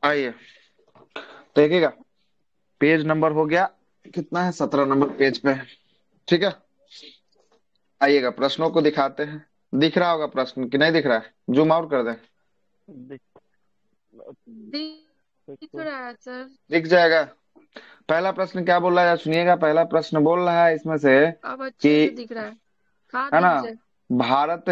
आइए देखिएगा। Page number हो गया कितना है, 17 नंबर पेज पे है। ठीक है। आइएगा प्रश्नों को दिखाते हैं। दिख रहा होगा प्रश्न कि नहीं दिख रहा है? जूम आउट कर दें। दिख दिख तो रहा है सर। दिख जाएगा। पहला प्रश्न क्या बोल रहा है सुनिएगा। पहला प्रश्न बोल रहा है इसमें से अब कि, अच्छे से दिख रहा है। हाँ है ना, दिख जाए। भारत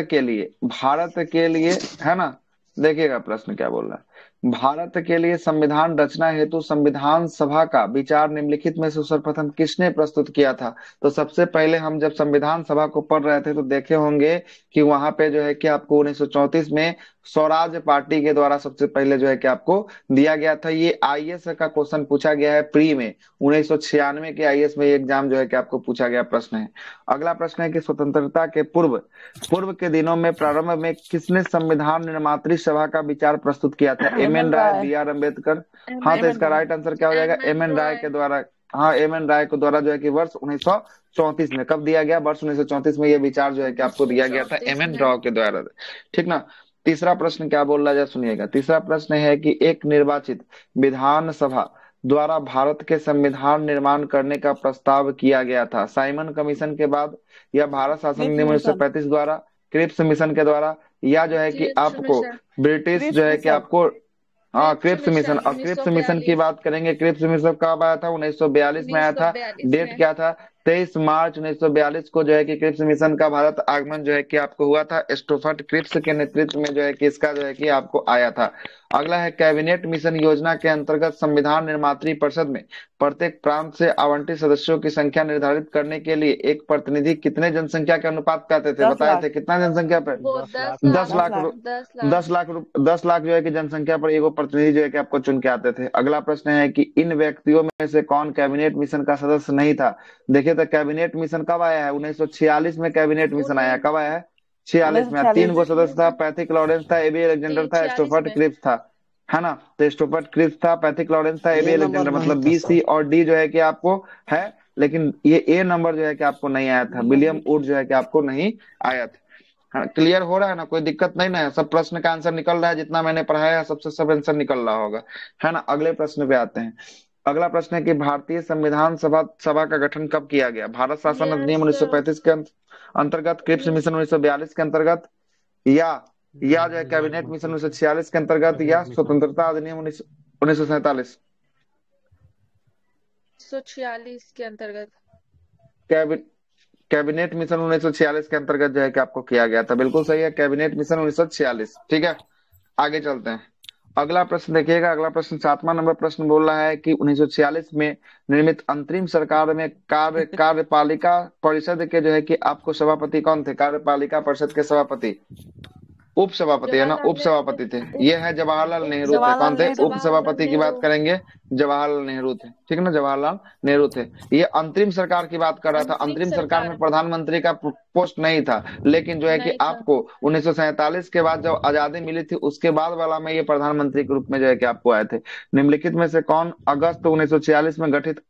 के लिए, है ना, देखिएगा प्रश्न क्या बोल रहा है। भारत के लिए संविधान रचना हेतु संविधान सभा का विचार निम्नलिखित में से सर्वप्रथम किसने प्रस्तुत किया था? तो सबसे पहले हम जब संविधान सभा को पढ़ रहे थे तो देखे होंगे कि वहां पे जो है कि आपको 1934 में स्वराज पार्टी के द्वारा सबसे पहले जो है कि आपको दिया गया था। ये आईएएस का क्वेश्चन पूछा गया है प्री में। 1996 के आईएएस में ये एग्जाम जो है कि आपको पूछा गया प्रश्न है। अगला प्रश्न है कि स्वतंत्रता के पूर्व पूर्व के दिनों में प्रारंभ में किसने संविधान निर्मात्री सभा का विचार प्रस्तुत किया था? M M N N Roy, Roy. B R Ambedkar? एम हाँ, तो एन एम एन इसका राय। राइट आंसर क्या हो जाएगा? एम एम एन एन राय रॉय। के द्वारा। हाँ, एम एन राय के द्वारा जो है कि वर्ष 1934 में, कब दिया गया? वर्ष 1934 में ये विचार जो है कि आपको दिया गया था एम 1934 एन में। राव के द्वारा। ठीक ना। तीसरा प्रश्न क्या बोल रहा है सुनिएगा। तीसरा प्रश्न है कि एक निर्वाचित विधानसभा द्वारा भारत के संविधान निर्माण करने का प्रस्ताव किया गया था साइमन कमीशन के बाद, या भारत शासन क्रिप्स अधिनियम मिशन। 1935 द्वारा, क्रिप्स मिशन के द्वारा, या जो है कि क्रिप्स आपको मिशन। ब्रिटिश क्रिप्स जो है कि मिशन। आपको, हाँ, क्रिप्स क्रिप्स मिशन। मिशन और क्रिप्स मिशन की 1942। बात करेंगे, क्रिप्स मिशन कब आया था? 1942 में आया था। 1942 डेट में। क्या था? 23 मार्च 1942 को जो है कि क्रिप्स मिशन का भारत आगमन जो है कि आपको हुआ था। स्टोफर्ट क्रिप्स के नेतृत्व में जो है कि इसका जो है कि आपको आया था। अगला है कैबिनेट मिशन योजना के अंतर्गत संविधान निर्मात्री परिषद में प्रत्येक प्रांत से आवंटित सदस्यों की संख्या निर्धारित करने के लिए एक प्रतिनिधि कितने जनसंख्या के अनुपात पे आते थे? दस बताए लाख थे कितना जनसंख्या पे? वो दस दस लाख दस लाख। दस लाख लाख 10 लाख। 10 लाख जो है कि जनसंख्या पर एगो प्रतिनिधि जो है कि आपको चुन के आते थे। अगला प्रश्न है कि इन व्यक्तियों में से कौन कैबिनेट मिशन का सदस्य नहीं था? देखिए तो कैबिनेट मिशन कब आया है? 1946 में कैबिनेट मिशन आया। उन्नीस कब आया है? उन्नीस 46 सौ में। तीन गो छियालीस सदस्य था, उन्नीस पैथिक लॉरेंस था, एबी अलेक्जेंडर था, 46 स्टोफर्ट में। क्रिप्स था। है ना। तो स्टोफर्ट क्रिप्स था, पैथिक लॉरेंस था, एबी ए नंबर अलेक्जेंडर, नहीं मतलब था बी सर। सी और डी जो है कि आपको है। लेकिन ये ए नंबर जो है कि आपको नहीं आया था। William William would. वुड जो है कि आपको नहीं आया था। हाँ, क्लियर हो रहा है ना? कोई दिक्कत नहीं ना है? सब प्रश्न का आंसर निकल रहा है? जितना मैंने पढ़ाया है सबसे सब आंसर निकल रहा होगा, है ना। अगले प्रश्न पे आते हैं। अगला प्रश्न है कि भारतीय संविधान सभा सभा का गठन कब किया गया? भारत शासन यस अधिनियम 1935 के अंतर्गत, क्रिप्स यस। मिशन 1942 के अंतर्गत, या जो है कैबिनेट मिशन 1946 के अंतर्गत, या स्वतंत्रता अधिनियम 1947? 146 के अंतर्गत। कैबिनेट कैबिनेट मिशन 1946 के अंतर्गत जो है कि आपको किया गया था। बिल्कुल सही है, कैबिनेट मिशन 1946। ठीक है। आगे चलते हैं। अगला प्रश्न देखिएगा। अगला प्रश्न 7वां नंबर प्रश्न बोल रहा है कि 1946 में निर्मित अंतरिम सरकार में कार्यपालिका परिषद के जो है कि आपको सभापति कौन थे? कार्यपालिका परिषद के सभापति, उप सभापति, है ना, उप जवाहरलाल नेहरू। सभापति थे। उप ये है जवाहरलाल उप नेहरू थे। कौन जवाहरलाल थे? नेहरू। उप जवाहरलाल सभापति की बात नेहरू। करेंगे, जवाहरलाल नेहरू थे। ठीक है ना, जवाहरलाल नेहरू थे। ये अंतरिम सरकार की बात कर रहा था। अंतरिम अंतरिम सरकार में सरकार। प्रधानमंत्री का पोस्ट नहीं था। लेकिन जो है कि नहीं था। आपको 1947 के बाद जब आजादी मिली थी उसके बाद वाला में ये प्रधानमंत्री के रूप में जो है कि आपको आए थे। निम्नलिखित में से कौन अगस्त 1946 में गठित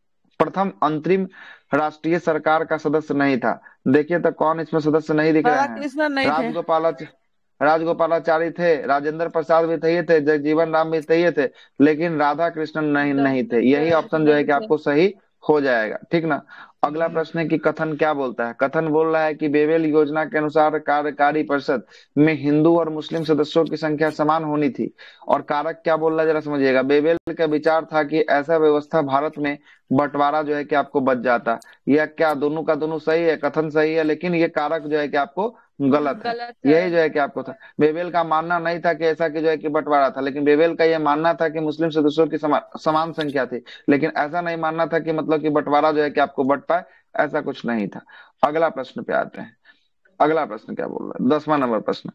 प्रथम अंतरिम राष्ट्रीय सरकार का सदस्य नहीं था? देखिए तो कौन इसमें सदस्य नहीं दिख रहे राधा हैं? कृष्णन नहीं थे। राजगोपालाचारी थे, राजेंद्र प्रसाद भी थे, ये थे, जगजीवन राम भी थे, ये थे। लेकिन राधा कृष्णन नहीं नहीं थे। यही ऑप्शन जो है नहीं कि थे। आपको सही हो जाएगा। ठीक ना। अगला प्रश्न है कि कथन क्या बोलता है? कथन बोल रहा है कि बेबेल योजना के अनुसार कार्यकारी परिषद में हिंदू और मुस्लिम सदस्यों की संख्या समान होनी थी। और कारक क्या बोल रहा है जरा समझिएगा। बेबेल का विचार था कि ऐसा व्यवस्था भारत में बंटवारा जो है कि आपको बच जाता। यह क्या दोनों का दोनों सही है? कथन सही है, लेकिन ये कारक जो है कि आपको गलत है। गलत है। यही जो है कि आपको था। बेबेल का मानना नहीं था कि ऐसा कि जो है कि बंटवारा था, लेकिन बेबेल का यह मानना था कि मुस्लिम सदस्यों की समान संख्या थी। लेकिन ऐसा नहीं मानना था कि मतलब कि बंटवारा जो है कि आपको बंट पाए, ऐसा कुछ नहीं था। अगला प्रश्न पे आते हैं। अगला प्रश्न क्या बोल रहा है? 10वां नंबर प्रश्न।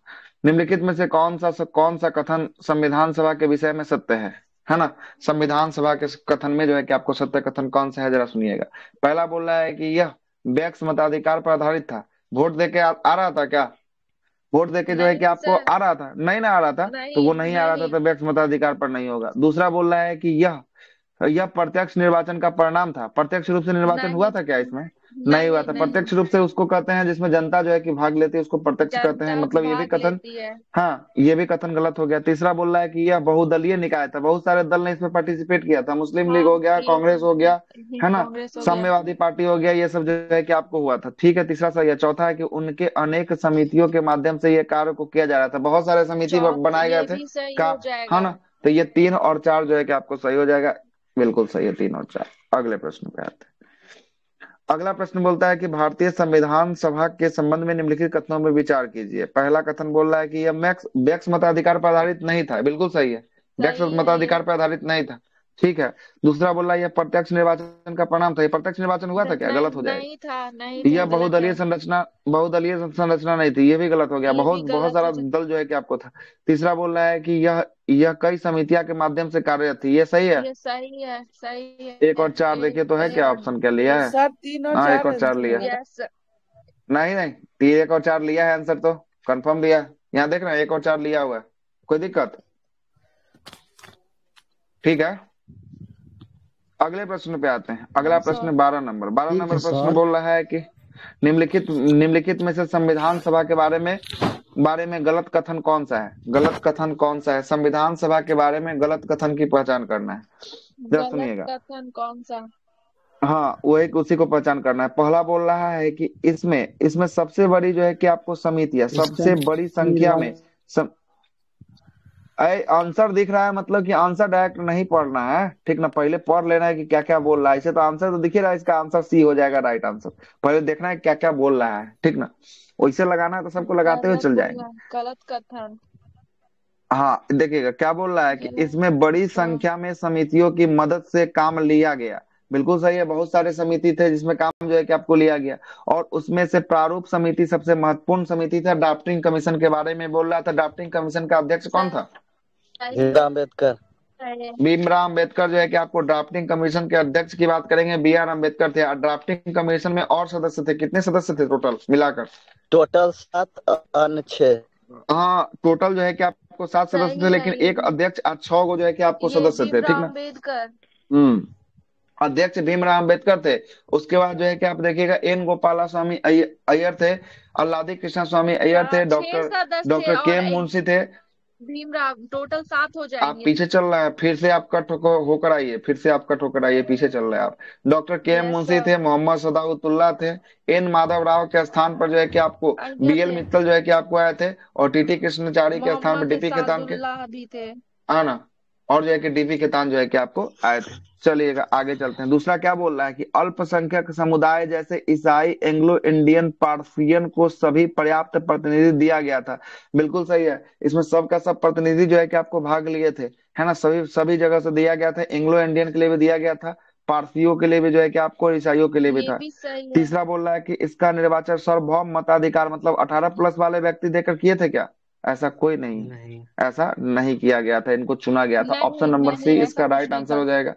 निम्नलिखित में से कौन सा कथन संविधान सभा के विषय में सत्य है ना। संविधान सभा के कथन में जो है कि आपको सत्य कथन कौन सा है जरा सुनिएगा। पहला बोल रहा है कि यह व्यक्ति मताधिकार पर आधारित था। वोट दे के आ रहा था क्या? वोट देके जो है कि नहीं आपको सर। आ रहा था? नहीं ना आ रहा था। तो नहीं वो नहीं आ रहा था नहीं। तो व्यक्ति मताधिकार पर नहीं होगा। दूसरा बोल रहा है कि यह यह प्रत्यक्ष निर्वाचन का परिणाम था। प्रत्यक्ष रूप से निर्वाचन हुआ नहीं। था क्या इसमें? नहीं हुआ नहीं था। नहीं। प्रत्यक्ष रूप से उसको कहते हैं जिसमें जनता जो है कि भाग लेती है, उसको प्रत्यक्ष कहते हैं। जनता मतलब ये भी भाग कथन, लेती है। हाँ ये भी कथन गलत हो गया। तीसरा बोल रहा है कि यह बहुदलीय निकाय था, बहुत सारे दल ने इसमें पार्टिसिपेट किया था। मुस्लिम लीग हाँ हो गया, कांग्रेस हो गया, है ना, कांग्रेस हो गया। साम्यवादी पार्टी हो गया, ये सब जो है कि आपको हुआ था। ठीक है, तीसरा सही है। चौथा है कि उनके अनेक समितियों के माध्यम से ये कार्य को किया जा रहा था, बहुत सारे समिति बनाए गए ये थे भी सही का, हो है जाएगा। ना। तो ये 3 और 4 जो है कि आपको सही हो जाएगा। बिल्कुल सही है, 3 और 4। अगले प्रश्न पे आते हैं। अगला प्रश्न बोलता है कि भारतीय संविधान सभा के संबंध में निम्नलिखित कथनों में विचार कीजिए। पहला कथन बोल रहा है कि यह व्यक्ति मताधिकार पर आधारित नहीं था। बिल्कुल सही है, व्यक्ति सही है ये। मताधिकार पर आधारित नहीं था। ठीक है। दूसरा बोल रहा है यह प्रत्यक्ष निर्वाचन का परिणाम था। ये प्रत्यक्ष निर्वाचन हुआ था क्या? नहीं गलत हो जाएगा। नहीं था, नहीं था, यह गलत है। बहुदलीय संरचना नहीं थी। ये भी गलत हो गया। ये बहुत भी बहुत गलत हो सारा जाए। दल जो है कि आपको था। तीसरा बोल रहा है कि यह कई समितियां के माध्यम से कार्यरत थी। ये सही है। ये सही है, सही एक है। और चार देखे तो है क्या? ऑप्शन क्या लिया है? सर 3 और हाँ, एक 4 और चार आंसर लिया। होगा ना? यस। नहीं नहीं, 1 और 4 लिया है आंसर तो, कंफर्म लिया। यहाँ देख रहे हैं, 1 और 4 लिया हुआ है। कोई दिक्कत? ठीक है। अगले प्रश्न पे आते हैं। अगला हाँ सर। प्रश्न 12 नंबर। बारह ठीक है नंबर प्रश्न सर। बोल रहा है कि निम्नलिखित में से संविधान सभा के बारे में गलत कथन कौन सा है? गलत कथन कौन सा है? संविधान सभा के बारे में गलत कथन की पहचान करना है। जरा गलत सुनिएगा। कथन कौन सा? हाँ, वो एक उसी को पहचान करना है। पहला बोल रहा है कि इसमें इसमें सबसे बड़ी जो है कि आपको समितियां, इसका सबसे बड़ी संख्या में सम, आंसर दिख रहा है, मतलब कि आंसर डायरेक्ट नहीं पढ़ना है, ठीक ना। पहले पढ़ लेना है कि क्या क्या बोल रहा है। इसे तो आंसर तो दिख ही रहा है, इसका आंसर सी हो जाएगा, राइट आंसर। पहले देखना है क्या क्या बोल रहा है, ठीक ना। वैसे लगाना है तो सबको लगाते हुए गलत चल जाएंगे। बोलना, गलत कथन। हाँ देखिएगा क्या बोल रहा है कि गलत। इसमें बड़ी हाँ। संख्या में समितियों की मदद से काम लिया गया। बिल्कुल सही है, बहुत सारे समिति थे जिसमें काम जो है कि आपको लिया गया। और उसमें से प्रारूप समिति सबसे महत्वपूर्ण समिति था। ड्राफ्टिंग कमीशन के बारे में बोल रहा था। ड्राफ्टिंग कमीशन का अध्यक्ष कौन था? सही भीमराव अम्बेडकर। है। भीमराव अम्बेडकर जो है कि आपको ड्राफ्टिंग कमीशन के अध्यक्ष की बात करेंगे, बी आर अम्बेडकर थे। और ड्राफ्टिंग कमीशन में और सदस्य थे, कितने सदस्य थे टोटल मिलाकर? टोटल 7 अन्य 6। हाँ, टोटल जो है कि आपको 7 सदस्य थे, सही है लेकिन ये एक भी। अध्यक्ष और 6 जो है कि आपको ये सदस्य थे, ठीक भीमराव ना। अम्बेडकर। हम्म। अध्यक्ष भीमराव अम्बेडकर थे। उसके बाद जो है कि आप देखिएगा एन गोपाला स्वामी अय्यर थे। अल्लादी कृष्ण स्वामी अय्यर थे। छह डॉक्टर सदस्य थे डॉक्टर के और एम एक मुंशी थे। भीमराव, टोटल 7 हो आप जाएंगे। पीछे चल रहे हैं, फिर से आप कट होकर आइए, फिर से आप कट होकर आइए, पीछे चल रहे हैं आप। डॉक्टर के एम यस मुंशी सर। थे। मोहम्मद सदाउतुल्लाह थे। एन माधव राव के स्थान पर जो है कि आपको अय्यर बीएल थे। मित्तल जो है कि आपको आए थे। और टीटी कृष्णचारी के स्थान पर मोहम्मद डीपी खेतान के, सादुल्लाह भी थे। आना। और जो है कि डीपी खेतान जो है कि आपको आए थे। चलिएगा आगे चलते हैं। दूसरा क्या बोल रहा है कि अल्पसंख्यक समुदाय जैसे ईसाई, एंग्लो इंडियन, पार्सियन को सभी पर्याप्त प्रतिनिधि दिया गया था। बिल्कुल सही है। इसमें सबका सब प्रतिनिधि जो है कि आपको भाग लिए थे, है ना। सभी सभी जगह से दिया गया था। एंग्लो इंडियन के लिए भी दिया गया था, पारसियों के लिए भी जो है कि आपको, ईसाइयों के लिए भी ये था। भी सही है। तीसरा बोल रहा है कि इसका निर्वाचन सार्वभौम मताधिकार मतलब 18+ वाले व्यक्ति देकर किए थे क्या? ऐसा कोई नहीं, नहीं ऐसा नहीं किया गया था, इनको चुना गया था। ऑप्शन नहीं नंबर सी नहीं, इसका ऐसा कुछ राइट नहीं आंसर था। हो जाएगा।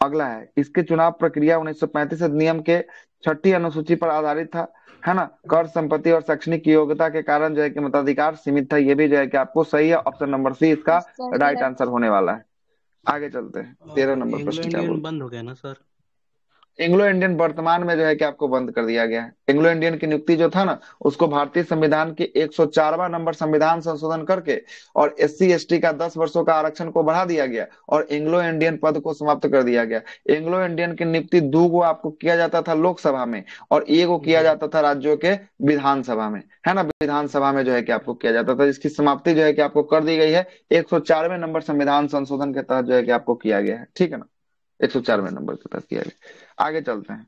अगला है, इसके चुनाव प्रक्रिया 1935 अधिनियम के 6ठी अनुसूची पर आधारित था, है ना। कर, संपत्ति और शैक्षणिक योग्यता के कारण जो है कि मताधिकार सीमित था। ये भी जो है कि आपको सही है। ऑप्शन नंबर सी इसका सही राइट है। आंसर होने वाला है। आगे चलते हैं। 13 नंबर एंग्लो प्रश्न क्या इंडियन बोल। बंद हो गया ना सर? एंग्लो इंडियन वर्तमान में जो है कि आपको बंद कर दिया गया है। एंग्लो इंडियन की नियुक्ति जो था ना, उसको भारतीय संविधान के 104वां नंबर संविधान संशोधन करके और एससी एसटी का 10 वर्षों का आरक्षण को बढ़ा दिया गया और एंग्लो इंडियन पद को समाप्त कर दिया गया। एंग्लो इंडियन की नियुक्ति 2 को आपको किया जाता था लोकसभा में, और 1 को किया जी। जाता था राज्यों के विधानसभा में, है ना। विधानसभा में जो है कि आपको किया जाता था, जिसकी समाप्ति जो है कि आपको कर दी गई है 104वें नंबर संविधान संशोधन के तहत जो है कि आपको किया गया है, ठीक है ना। 104वें नंबर के तहत किया गया। आगे चलते हैं।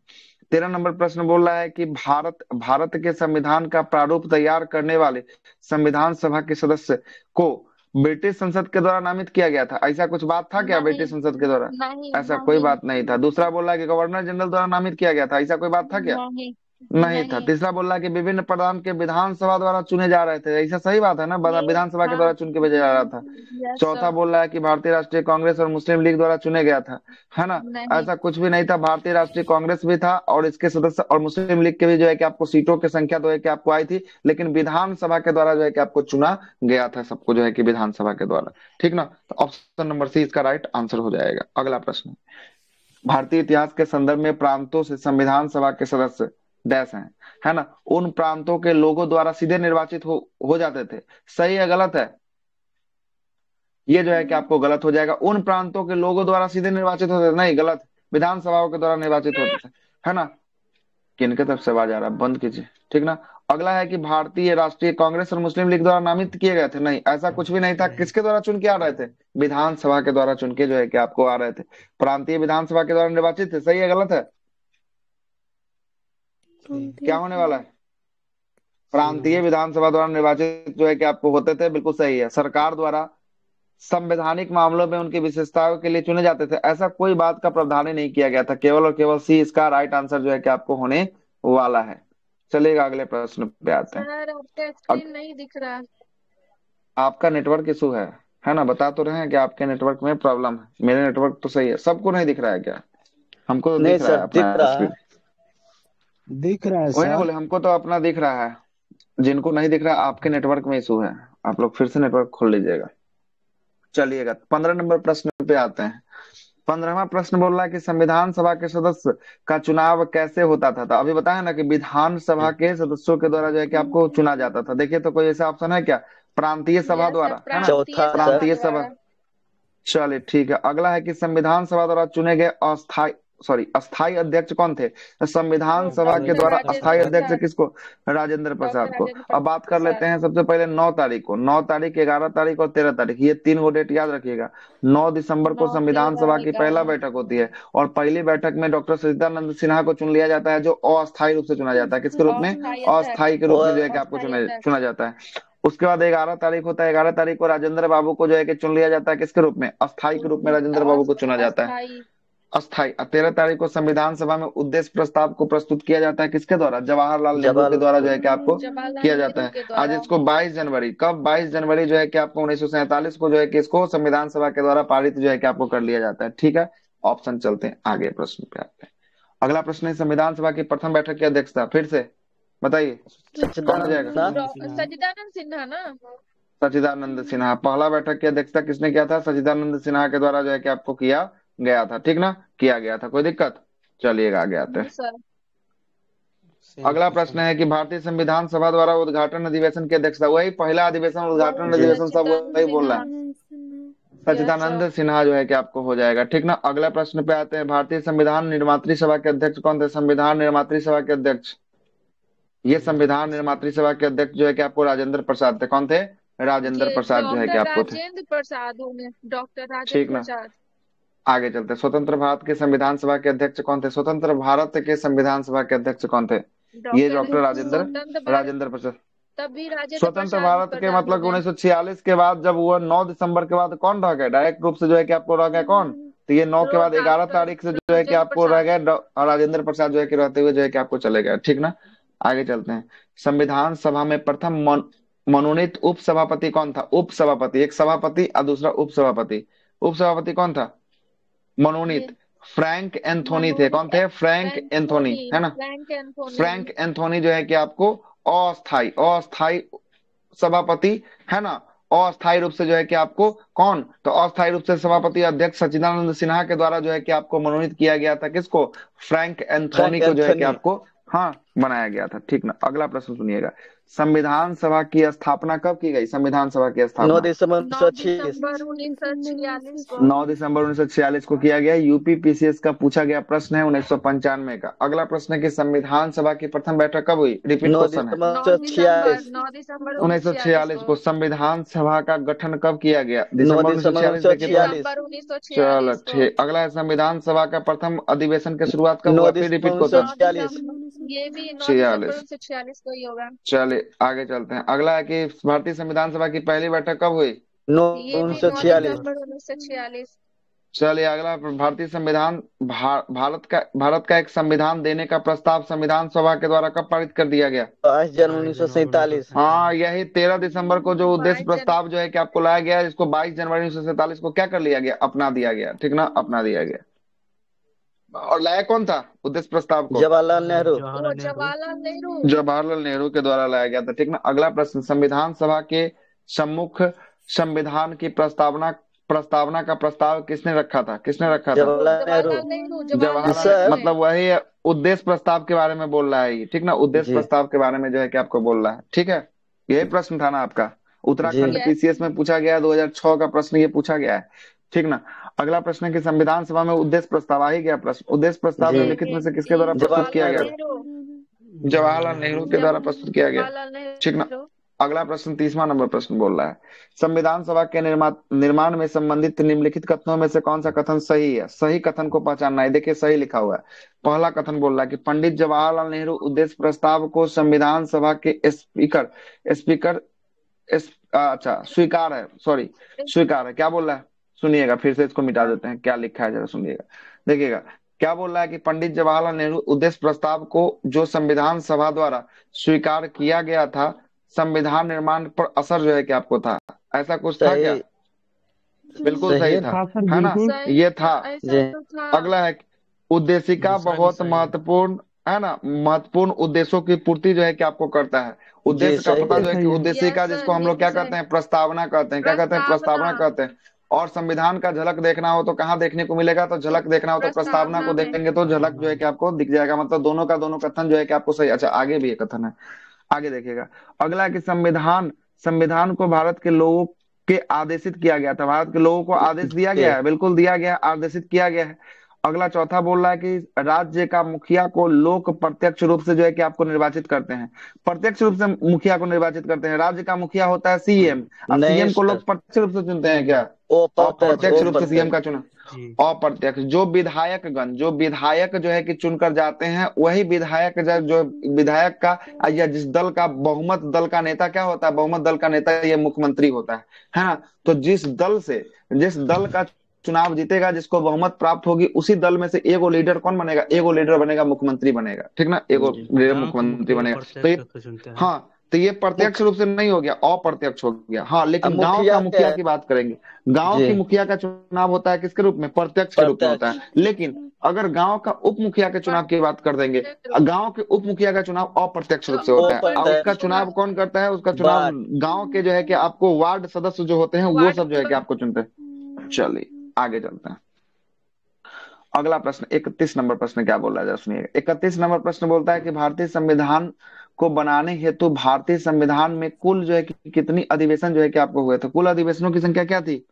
13 नंबर प्रश्न बोल रहा है कि भारत के संविधान का प्रारूप तैयार करने वाले संविधान सभा के सदस्य को ब्रिटिश संसद के द्वारा नामित किया गया था। ऐसा कुछ बात था क्या नहीं ब्रिटिश संसद के द्वारा? नहीं ऐसा कोई नहीं बात नहीं था। दूसरा बोल रहा है कि गवर्नर जनरल द्वारा नामित किया गया था। ऐसा कोई बात था क्या? नहीं नहीं था। नहीं। तीसरा बोल रहा है कि विभिन्न प्रधान के विधानसभा द्वारा चुने जा रहे थे, ऐसा सही बात है ना, ये विधानसभा के हाँ। द्वारा चुन के भेजा जा रहा था। यस चौथा सर। बोल रहा है कि भारतीय राष्ट्रीय कांग्रेस और मुस्लिम लीग द्वारा चुने गया था, है ना। नहीं। ऐसा कुछ भी नहीं था, भारतीय राष्ट्रीय कांग्रेस भी था और इसके सदस्य और मुस्लिम लीग के भी जो है कि आपको सीटों की संख्या जो है कि आपको आई थी, लेकिन विधानसभा के द्वारा जो है कि आपको चुना गया था सबको जो है कि विधानसभा के द्वारा। ठीक ना, तो ऑप्शन नंबर सी इसका राइट आंसर हो जाएगा। अगला प्रश्न, भारतीय इतिहास के संदर्भ में प्रांतों से संविधान सभा के सदस्य डैश हैं, है ना, उन प्रांतों के लोगों द्वारा सीधे निर्वाचित हो जाते थे। सही है गलत है? ये जो है कि आपको गलत हो जाएगा। उन प्रांतों के लोगों द्वारा सीधे निर्वाचित होते थे, नहीं गलत, विधानसभाओं के द्वारा निर्वाचित होते थे, है ना। किनके तरफ से आवाज आ रहा है, बंद कीजिए। ठीक ना। अगला है कि भारतीय राष्ट्रीय कांग्रेस और मुस्लिम लीग द्वारा नामित किए गए थे, नहीं ऐसा कुछ भी नहीं था। किसके द्वारा चुन के आ रहे थे? विधानसभा के द्वारा चुन के जो है कि आपको आ रहे थे। प्रांतीय विधानसभा के द्वारा निर्वाचित थे। सही है गलत है? क्या होने वाला है? प्रांतीय विधानसभा द्वारा निर्वाचित जो है कि आपको होते थे, बिल्कुल सही है। सरकार द्वारा संवैधानिक मामलों में उनकी विशेषताओं के लिए चुने जाते थे, ऐसा कोई बात का प्रावधान ही नहीं किया गया था। केवल और केवल सी इसका राइट आंसर जो है कि आपको होने वाला है। चलिएगा अगले प्रश्न पे आते हैं। सर आपका अब स्क्रीन नहीं दिख रहा। आपका नेटवर्क इशू है ना, बता तो रहे हैं कि आपके नेटवर्क में प्रॉब्लम है। मेरे नेटवर्क तो सही है। सबको नहीं दिख रहा है क्या? हमको तो नहीं दिख रहा सर, है दिख अपना रहा है। स्क्रीन। दिख रहा है वही ना सर। बोले, हमको तो अपना दिख रहा है। जिनको नहीं दिख रहा आपके नेटवर्क में इशू है। आप लोग फिर से नेटवर्क खोल लीजिएगा। चलिएगा 15 नंबर प्रश्न पे आते हैं। 15वां प्रश्न बोल रहा है कि संविधान सभा के सदस्य का चुनाव कैसे होता था? तो अभी बताया ना कि विधान सभा के सदस्यों के द्वारा जो है कि आपको चुना जाता था। देखिए तो कोई ऐसा ऑप्शन है क्या? प्रांतीय सभा यस सर, द्वारा, है ना, प्रांतीय चौथा सभा सर। प्रांतीय सभा। द्वारा। चलिए ठीक है। अगला है कि संविधान सभा द्वारा चुने गए अस्थाई अध्यक्ष कौन थे? तो संविधान सभा के डॉक्टर द्वारा राजेंद्र अस्थाई अध्यक्ष प्रसाद। किसको? राजेंद्र डॉक्टर प्रसाद को। राजेंद्र अब बात कर प्रसाद। लेते हैं सबसे पहले 9 तारीख को। 9 तारीख, 11 तारीख और 13 तारीख, ये 3 गो डेट याद रखिएगा। 9 दिसंबर को 9, संविधान 13, सभा की पहला 11। बैठक होती है और पहली बैठक में डॉक्टर सचिदानंद सिन्हा को चुन लिया जाता है, जो अस्थायी रूप से चुना जाता है। किसके रूप में? अस्थायी अध्यक्ष। अस्थायी के रूप में जो है कि आपको अस्थायी चुना अध्यक्ष। जाता है। उसके बाद 11 तारीख होता है। 11 तारीख को राजेंद्र बाबू को जो है कि चुन लिया जाता है। किसके रूप में? अस्थायी के रूप में राजेंद्र बाबू को चुना जाता है, अस्थायी। अस्थायी। 13 तारीख को संविधान सभा में उद्देश्य प्रस्ताव को प्रस्तुत किया जाता है। किसके द्वारा? जवाहरलाल नेहरू के द्वारा जो है कि आपको जवाहरलाल किया जाता नेहरू है। के आज द्वारा। इसको 22 जनवरी, कब? 22 जनवरी जो है कि आपको 1947 को जो है कि इसको संविधान सभा के द्वारा पारित जो है कि आपको कर लिया जाता है। ठीक है, ऑप्शन चलते हैं आगे, प्रश्न पे आते हैं। अगला प्रश्न है, संविधान सभा की प्रथम बैठक की अध्यक्षता फिर से बताइए कौन हो सच्चिदानंद जाएगा? सिन्हा। सच्चिदानंद सिन्हा ना। सच्चिदानंद सिन्हा। पहला बैठक की अध्यक्षता किसने किया था? सच्चिदानंद सिन्हा के द्वारा जो है कि आपको किया गया था। ठीक ना, किया गया था। कोई दिक्कत? चलिएगा आगे आते जी हैं। सर। अगला प्रश्न है कि भारतीय संविधान सभा द्वारा उद्घाटन अधिवेशन की अध्यक्षता, वही पहला अधिवेशन, उद्घाटन जी अधिवेशन सब सच्चिदानंद वही बोल रहा सिन्हा। है। यस सच्चिदानंद सर। सिन्हा जो है कि आपको हो जाएगा। ठीक ना। अगला प्रश्न पे आते हैं, भारतीय संविधान निर्मात्री सभा के अध्यक्ष कौन थे? संविधान निर्मात्री सभा के अध्यक्ष, ये संविधान निर्मात्री सभा के अध्यक्ष जो है कि आपको राजेंद्र प्रसाद थे। कौन थे? राजेंद्र ये प्रसाद जो है कि डॉक्टर आपको थे। राजेंद्र प्रसाद होंगे। डॉक्टर राजेंद्र ठीक ना, प्रसाद। आगे चलते हैं। स्वतंत्र भारत के संविधान सभा के अध्यक्ष कौन थे? स्वतंत्र भारत के संविधान सभा के अध्यक्ष कौन थे? ये डॉक्टर डॉक्टर राजेंद्र स्वतंत्र भारत। राजेंद्र प्रसाद। तभी राजेंद्र स्वतंत्र प्रसाद भारत के प्रसाद मतलब हुए। 1946 के बाद जब हुआ, 9 दिसंबर के बाद कौन रह गए डायरेक्ट रूप से जो है कि आपको रह गए कौन? तो ये 9 के बाद 11 डॉक्टर तारीख से जो है कि राजेंद्र आपको रह प्रसाद। गए राजेंद्र प्रसाद जो है कि रहते हुए जो है कि आपको चले गए। ठीक ना, आगे चलते हैं। संविधान सभा में प्रथम मनोनीत उप सभापति कौन था? उप सभापति, एक सभापति और दूसरा उप सभापति। उप सभापति कौन था ये मनोनीत? फ्रैंक एंथोनी थे। कौन मनोनीत थे? Frank Anthony, Anthony. है ना। Frank Anthony. फ्रैंक एंथोनी जो है कि आपको अस्थाई अस्थाई सभापति, है ना, अस्थायी रूप से जो है कि आपको कौन? तो अस्थायी रूप से सभापति अध्यक्ष सच्चिदानंद सिन्हा के द्वारा जो है कि आपको मनोनीत किया गया था। किसको? फ्रैंक एंथोनी फ्रैंक को जो है कि एंथोनी। आपको, हाँ, बनाया गया था। ठीक ना। अगला प्रश्न सुनिएगा, संविधान सभा की स्थापना कब की गई? संविधान सभा की 9 स्थापना दिसंबर 9 1946। दिसंबर 1946 को। 9 दिसंबर 1946 को किया गया। यूपीपीसीएस का पूछा गया प्रश्न है 1995 का। अगला प्रश्न है कि संविधान सभा की प्रथम बैठक कब हुई? रिपीट 9 क्वेश्चन है। दिसंबर 9 दिसंबर 1946। 9 दिसंबर 1946 1946 को। को संविधान सभा का गठन कब किया गया? 9 दिसंबर दिसंबर 1946 देखिए तो। 1946। दिसंबर चलो 1946 को। ठीक। अगला है, संविधान सभा का प्रथम अधिवेशन की शुरुआत कब 9 हुआ? फिर दिसंबर रिपीट क्वेश्चन। 9 1946। दिसंबर, ये भी 9 दिसंबर 46। 1946 को ही होगा। चलिए आगे चलते हैं। अगला है कि भारतीय संविधान सभा की पहली बैठक कब हुई? 9 ये भी 9 1946। दिसंबर 1946। चलिए अगला भारतीय संविधान भारत का एक संविधान देने का प्रस्ताव संविधान सभा के द्वारा कब पारित कर दिया गया? 22 जनवरी 1947। हाँ, यही 13 दिसंबर को जो उद्देश्य 22 प्रस्ताव जो है कि आपको लाया गया है, जिसको 22 जनवरी 1947 को क्या कर लिया गया? अपना दिया गया, ठीक ना, अपना दिया गया। और लाया कौन था उद्देश्य प्रस्ताव को? जवाहरलाल नेहरू। जवाहरलाल नेहरू। जवाहरलाल नेहरू के द्वारा लाया गया था, ठीक ना। अगला प्रश्न, संविधान सभा के सम्मुख संविधान की प्रस्तावना प्रस्तावना का प्रस्ताव किसने रखा था? किसने रखा था? जवाहरलाल नेहरू। जवाहरलाल नेहरू। जवाहरलाल सर। मतलब वही उद्देश्य प्रस्ताव के बारे में बोल रहा है ये, ठीक ना। उद्देश्य जी। प्रस्ताव के बारे में जो है कि आपको बोल रहा है, ठीक है। यही प्रश्न था ना आपका, उत्तराखंड जी। पीसीएस में पूछा गया, 2006 का प्रश्न ये पूछा गया है, ठीक ना। अगला प्रश्न है कि संविधान सभा में उद्देश्य प्रस्ताव, आ ही गया प्रश्न। उद्देश्य प्रस्ताव जी। निम्नलिखित में से किसके द्वारा प्रस्तुत किया गया? जवाहरलाल नेहरू के द्वारा प्रस्तुत किया गया, जवाहरलाल नेहरू। ठीक ना। अगला प्रश्न 30वां नंबर प्रश्न बोल रहा है, संविधान सभा के निर्माण में संबंधित निम्नलिखित कथनों में से कौन सा कथन सही है? सही कथन को पहचानना है। देखिए सही लिखा हुआ है। पहला कथन बोल रहा है कि पंडित जवाहरलाल नेहरू उद्देश्य प्रस्ताव को संविधान सभा के स्पीकर स्पीकर अच्छा स्वीकार है, सॉरी स्वीकार है। क्या बोल रहा है? सुनिएगा, फिर से इसको मिटा देते हैं, क्या लिखा है जरा सुनिएगा, देखिएगा। क्या बोल रहा है कि पंडित जवाहरलाल नेहरू उद्देश्य प्रस्ताव को जो संविधान सभा द्वारा स्वीकार किया गया था, संविधान निर्माण पर असर जो है कि आपको था, ऐसा कुछ था क्या? बिल्कुल सही था, है ना, ये था। अगला है उद्देशिका बहुत महत्वपूर्ण, है ना, महत्वपूर्ण उद्देश्यों की पूर्ति जो है कि आपको करता है। उद्देश्य का पता जो है कि उद्देशिका जिसको हम लोग क्या कहते हैं? प्रस्तावना कहते हैं। क्या कहते हैं? प्रस्तावना कहते हैं। और संविधान का झलक देखना हो तो कहाँ देखने को मिलेगा? तो झलक देखना हो तो प्रस्तावना को देखेंगे तो झलक जो है कि आपको दिख जाएगा। मतलब दोनों का दोनों कथन जो है कि आपको सही। अच्छा आगे भी एक कथन है, आगे देखिएगा। अगला है कि संविधान को भारत के लोगों के आदेशित किया गया था। भारत के लोगों को आदेश दिया गया है, बिल्कुल दिया गया, आदेशित किया गया है। अगला चौथा बोल रहा है कि राज्य का मुखिया को लोग प्रत्यक्ष रूप से जो है कि आपको निर्वाचित करते हैं। प्रत्यक्ष रूप से मुखिया को निर्वाचित करते हैं। राज्य का मुखिया होता है सीएम, और सीएम को लोग प्रत्यक्ष रूप से चुनते हैं क्या? अप्रत्यक्ष रूप से सीएम का चुना, अप्रत्यक्ष। जो विधायक जो है कि चुनकर जाते हैं, वही विधायक जो विधायक का या जिस दल का बहुमत दल का नेता क्या होता है? बहुमत दल का नेता ये मुख्यमंत्री होता है ना। तो जिस दल का चुनाव जीतेगा, जिसको बहुमत प्राप्त होगी, उसी दल में से एगो लीडर कौन बनेगा? एगो लीडर बनेगा, मुख्यमंत्री बनेगा, ठीक ना। एगो लीडर मुख्यमंत्री बनेगा। तो ये हाँ, तो ये प्रत्यक्ष रूप से नहीं हो गया, अप्रत्यक्ष हो गया। हाँ, लेकिन गांव का मुखिया की बात करेंगे। गांव की मुखिया का चुनाव होता है किसके रूप में? प्रत्यक्ष के रूप में होता है। लेकिन अगर गांव का उप मुखिया के चुनाव की बात कर देंगे, गांव के उप मुखिया का चुनाव अप्रत्यक्ष रूप से होता है। और उसका चुनाव कौन करता है? उसका चुनाव गांव के जो है कि आपको वार्ड सदस्य जो होते हैं वो सब जो है कि आपको चुनते हैं। चलिए आगे चलते हैं। अगला प्रश्न 31 नंबर प्रश्न क्या बोल रहा है, सुनिएगा। 31 नंबर प्रश्न बोलता है कि भारतीय संविधान को बनाने हेतु भारतीय संविधान में कुल जो है कि कितनी अधिवेशन जो है कि आपको हुए थे? कुल अधिवेशनों की संख्या क्या थी?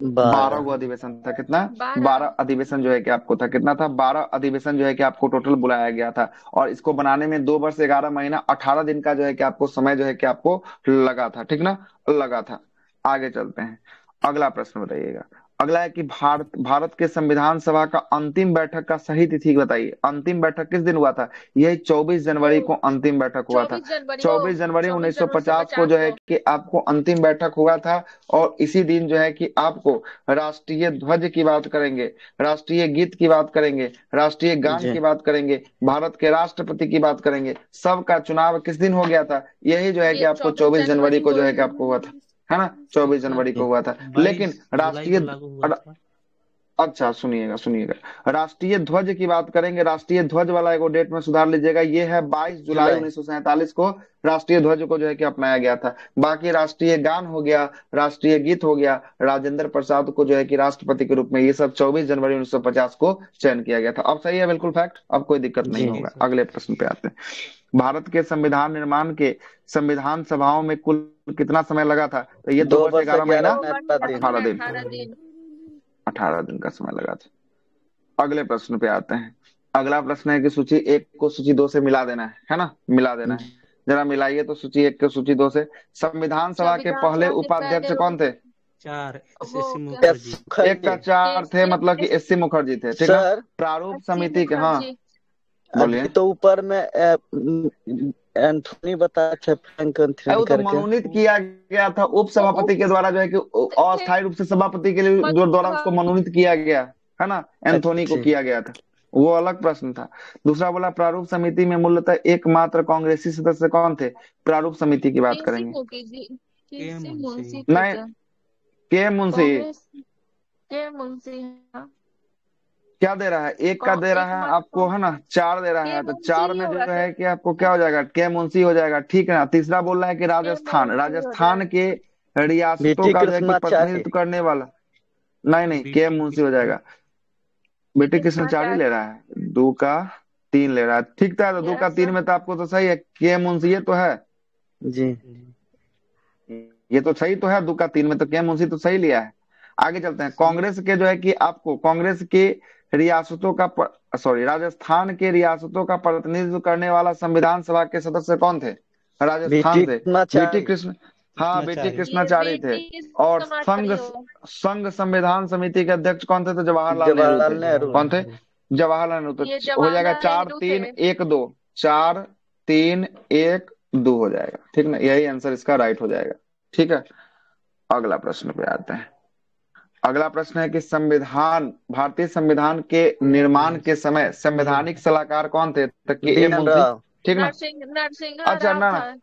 12 गो अधिवेशन था। कितना? 12 अधिवेशन जो है कि आपको था। कितना था? 12 अधिवेशन जो है कि आपको टोटल बुलाया गया था। और इसको बनाने में 2 वर्ष 11 महीना 18 दिन का जो है कि आपको समय जो है कि आपको लगा था, ठीक ना, लगा था। आगे चलते हैं। अगला प्रश्न बताइएगा। अगला है कि भारत के संविधान सभा का अंतिम बैठक का सही तिथि बताइए। अंतिम बैठक किस दिन हुआ था? यही 24 जनवरी को अंतिम बैठक हुआ था। 24 जनवरी 1950 को जो है कि आपको अंतिम बैठक हुआ था। और इसी दिन जो है कि आपको राष्ट्रीय ध्वज की बात करेंगे, राष्ट्रीय गीत की बात करेंगे, राष्ट्रीय गान की बात करेंगे, भारत के राष्ट्रपति की बात करेंगे, सबका चुनाव किस दिन हो गया था? यही जो है कि आपको 24 जनवरी को जो है कि आपको हुआ था, है ना, 24 जनवरी को हुआ था। लेकिन राष्ट्रीय अच्छा सुनिएगा, राष्ट्रीय ध्वज की बात करेंगे। राष्ट्रीय ध्वज वाला एक डेट में सुधार लीजिएगा, ये है 22 जुलाई 1947 को राष्ट्रीय ध्वज को जो है कि अपनाया गया था। बाकी राष्ट्रीय गान हो गया, राष्ट्रीय गीत हो गया, राजेंद्र प्रसाद को जो है कि राष्ट्रपति के रूप में, ये सब 24 जनवरी 1950 को चयन किया गया था। अब सही है, बिल्कुल फैक्ट, अब कोई दिक्कत नहीं होगा। अगले प्रश्न पे आते हैं। भारत के संविधान निर्माण के संविधान सभाओं में कुल कितना समय लगा था? तो ये 2 वर्ष 11 महीना 18 दिन का समय लगा था। अगले प्रश्न पे आते हैं। अगला प्रश्न है कि सूची 1 को सूची 2 से मिला देना है ना, मिला देना है। जरा मिलाइए तो सूची 1 को सूची 2 से। संविधान सभा के पहले उपाध्यक्ष कौन थे? 4 एससी मुखर्जी। एक का 4 थे, मतलब कि एससी मुखर्जी थे, ठीक है। प्रारूप समिति के, हाँ बोलिए। अभी तो ऊपर में एंथोनी बताया था, फ्रैंक वो एंथोनी तो करके। मनोनीत किया गया था उप सभापति के द्वारा, जो है कि अस्थायी रूप से सभापति के लिए जो द्वारा उसको मनोनीत किया गया है ना, एंथोनी को अच्छा किया गया था। वो अलग प्रश्न था। दूसरा बोला प्रारूप समिति में मूलतः एकमात्र कांग्रेसी सदस्य कौन थे? प्रारूप समिति की बात केसी करेंगे। मुखी जी, के केसी मुंशी। मुंशी थे नहीं, क्या? के मुंशी। कांग्रेस के मुंशी, हाँ। क्या दे रहा है? एक का दे रहा है एकमात्र आपको, है ना, चार दे रहा के है, तो मुंशी चार ही में जो होगा सर। है कि आपको क्या हो जाएगा? के मुंशी हो जाएगा, ठीक है ना। तीसरा बोल रहा है कि के राजस्थान, मुंशी हो राजस्थान जाएगा। के रियासतों बीटी का जो है कि कृष्णाचार्य। प्रतिनिधित्व करने वाला। नहीं नहीं, के बीटी मुंशी हो कृष्ण। जाएगा। बेटे कृष्णाचार्य ले कृष्णाचार्य। रहा है, दो का तीन ले रहा है, ठीक था। तो दो का यस तीन सर। में तो आपको तो सही है, के मुंशी ये तो है, जी। ये तो सही तो है। दो का तीन में तो के मुंशी तो सही लिया है। आगे चलते हैं। सी। कांग्रेस के जो है कि आपको कांग्रेस के रियासतों का सॉरी, राजस्थान के रियासतों का प्रतिनिधित्व करने वाला संविधान सभा के सदस्य कौन थे? राजस्थान बीटी से बीटी कृष्णाचार्य। कृष्ण, हाँ बेटी कृष्णाचार्य। ये कृष्णाचार्य थे। बेटी और संघ समाचारी होगा। संघ संविधान समिति के अध्यक्ष कौन थे? तो जवाहरलाल नेहरू जवाहरलाल थे। नेहरू। कौन जवाहरलाल थे? नेहरू। जवाहरलाल नेहरू। ये तो हो जाएगा जवाहरलाल चार नेहरू थे। तीन एक दो, चार तीन एक दो हो जाएगा, ठीक ना। यही आंसर इसका राइट हो जाएगा, ठीक है। अगला प्रश्न पे आते हैं। अगला प्रश्न है कि संविधान, भारतीय संविधान के निर्माण के समय संवैधानिक सलाहकार कौन थे? तो K B A N Munshi, Rao. ठीक ना। नरसिंह अच्छा राव ना ना, था।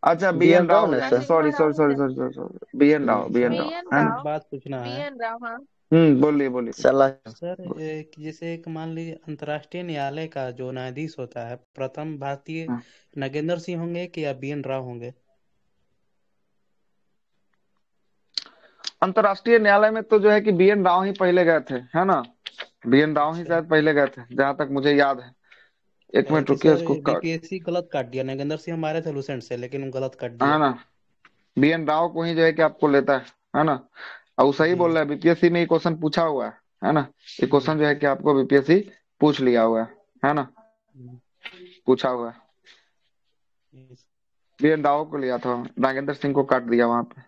अच्छा B B N N Rao Rao हो ने जाएंगे, sir. Narasimha sorry Rao sorry sorry थे। Sorry sorry sorry, B N Rao, B N sir Rao, BN है एक ना। राव। बात पूछना है। बीएन राव, हाँ। बोलिए बोलिए सलाह। सर जैसे एक मान लीजिए अंतर्राष्ट्रीय न्यायालय का जो न्यायाधीश होता है प्रथम भारतीय हाँ। नागेंद्र सिंह होंगे कि या बीएन राव होंगे? अंतर्राष्ट्रीय न्यायालय में तो जो है कि बी एन राव ही पहले गए थे, है ना। बी एन राव ही अच्छा। शायद पहले गए थे, जहां तक मुझे याद है। एक है मिनट कि रुकिए सर उसको बीपीएससी गलत काट दिया, नागेंद्र सिंह हमारे थे लुसेंट से लेकिन वो गलत काट है दिया। ना, बी एन राव को ही जो है कि आपको लेता है ना। और वो सही जी। बोल रहा है, बीपीएससी में ये क्वेश्चन पूछा हुआ है ना। ये जी। क्वेश्चन जो है कि आपको बीपीएससी पूछ लिया हुआ है ना, हम्म, पूछा हुआ है। जी। बी एन राव को लिया था, नागेंद्र सिंह को काट दिया वहां पे।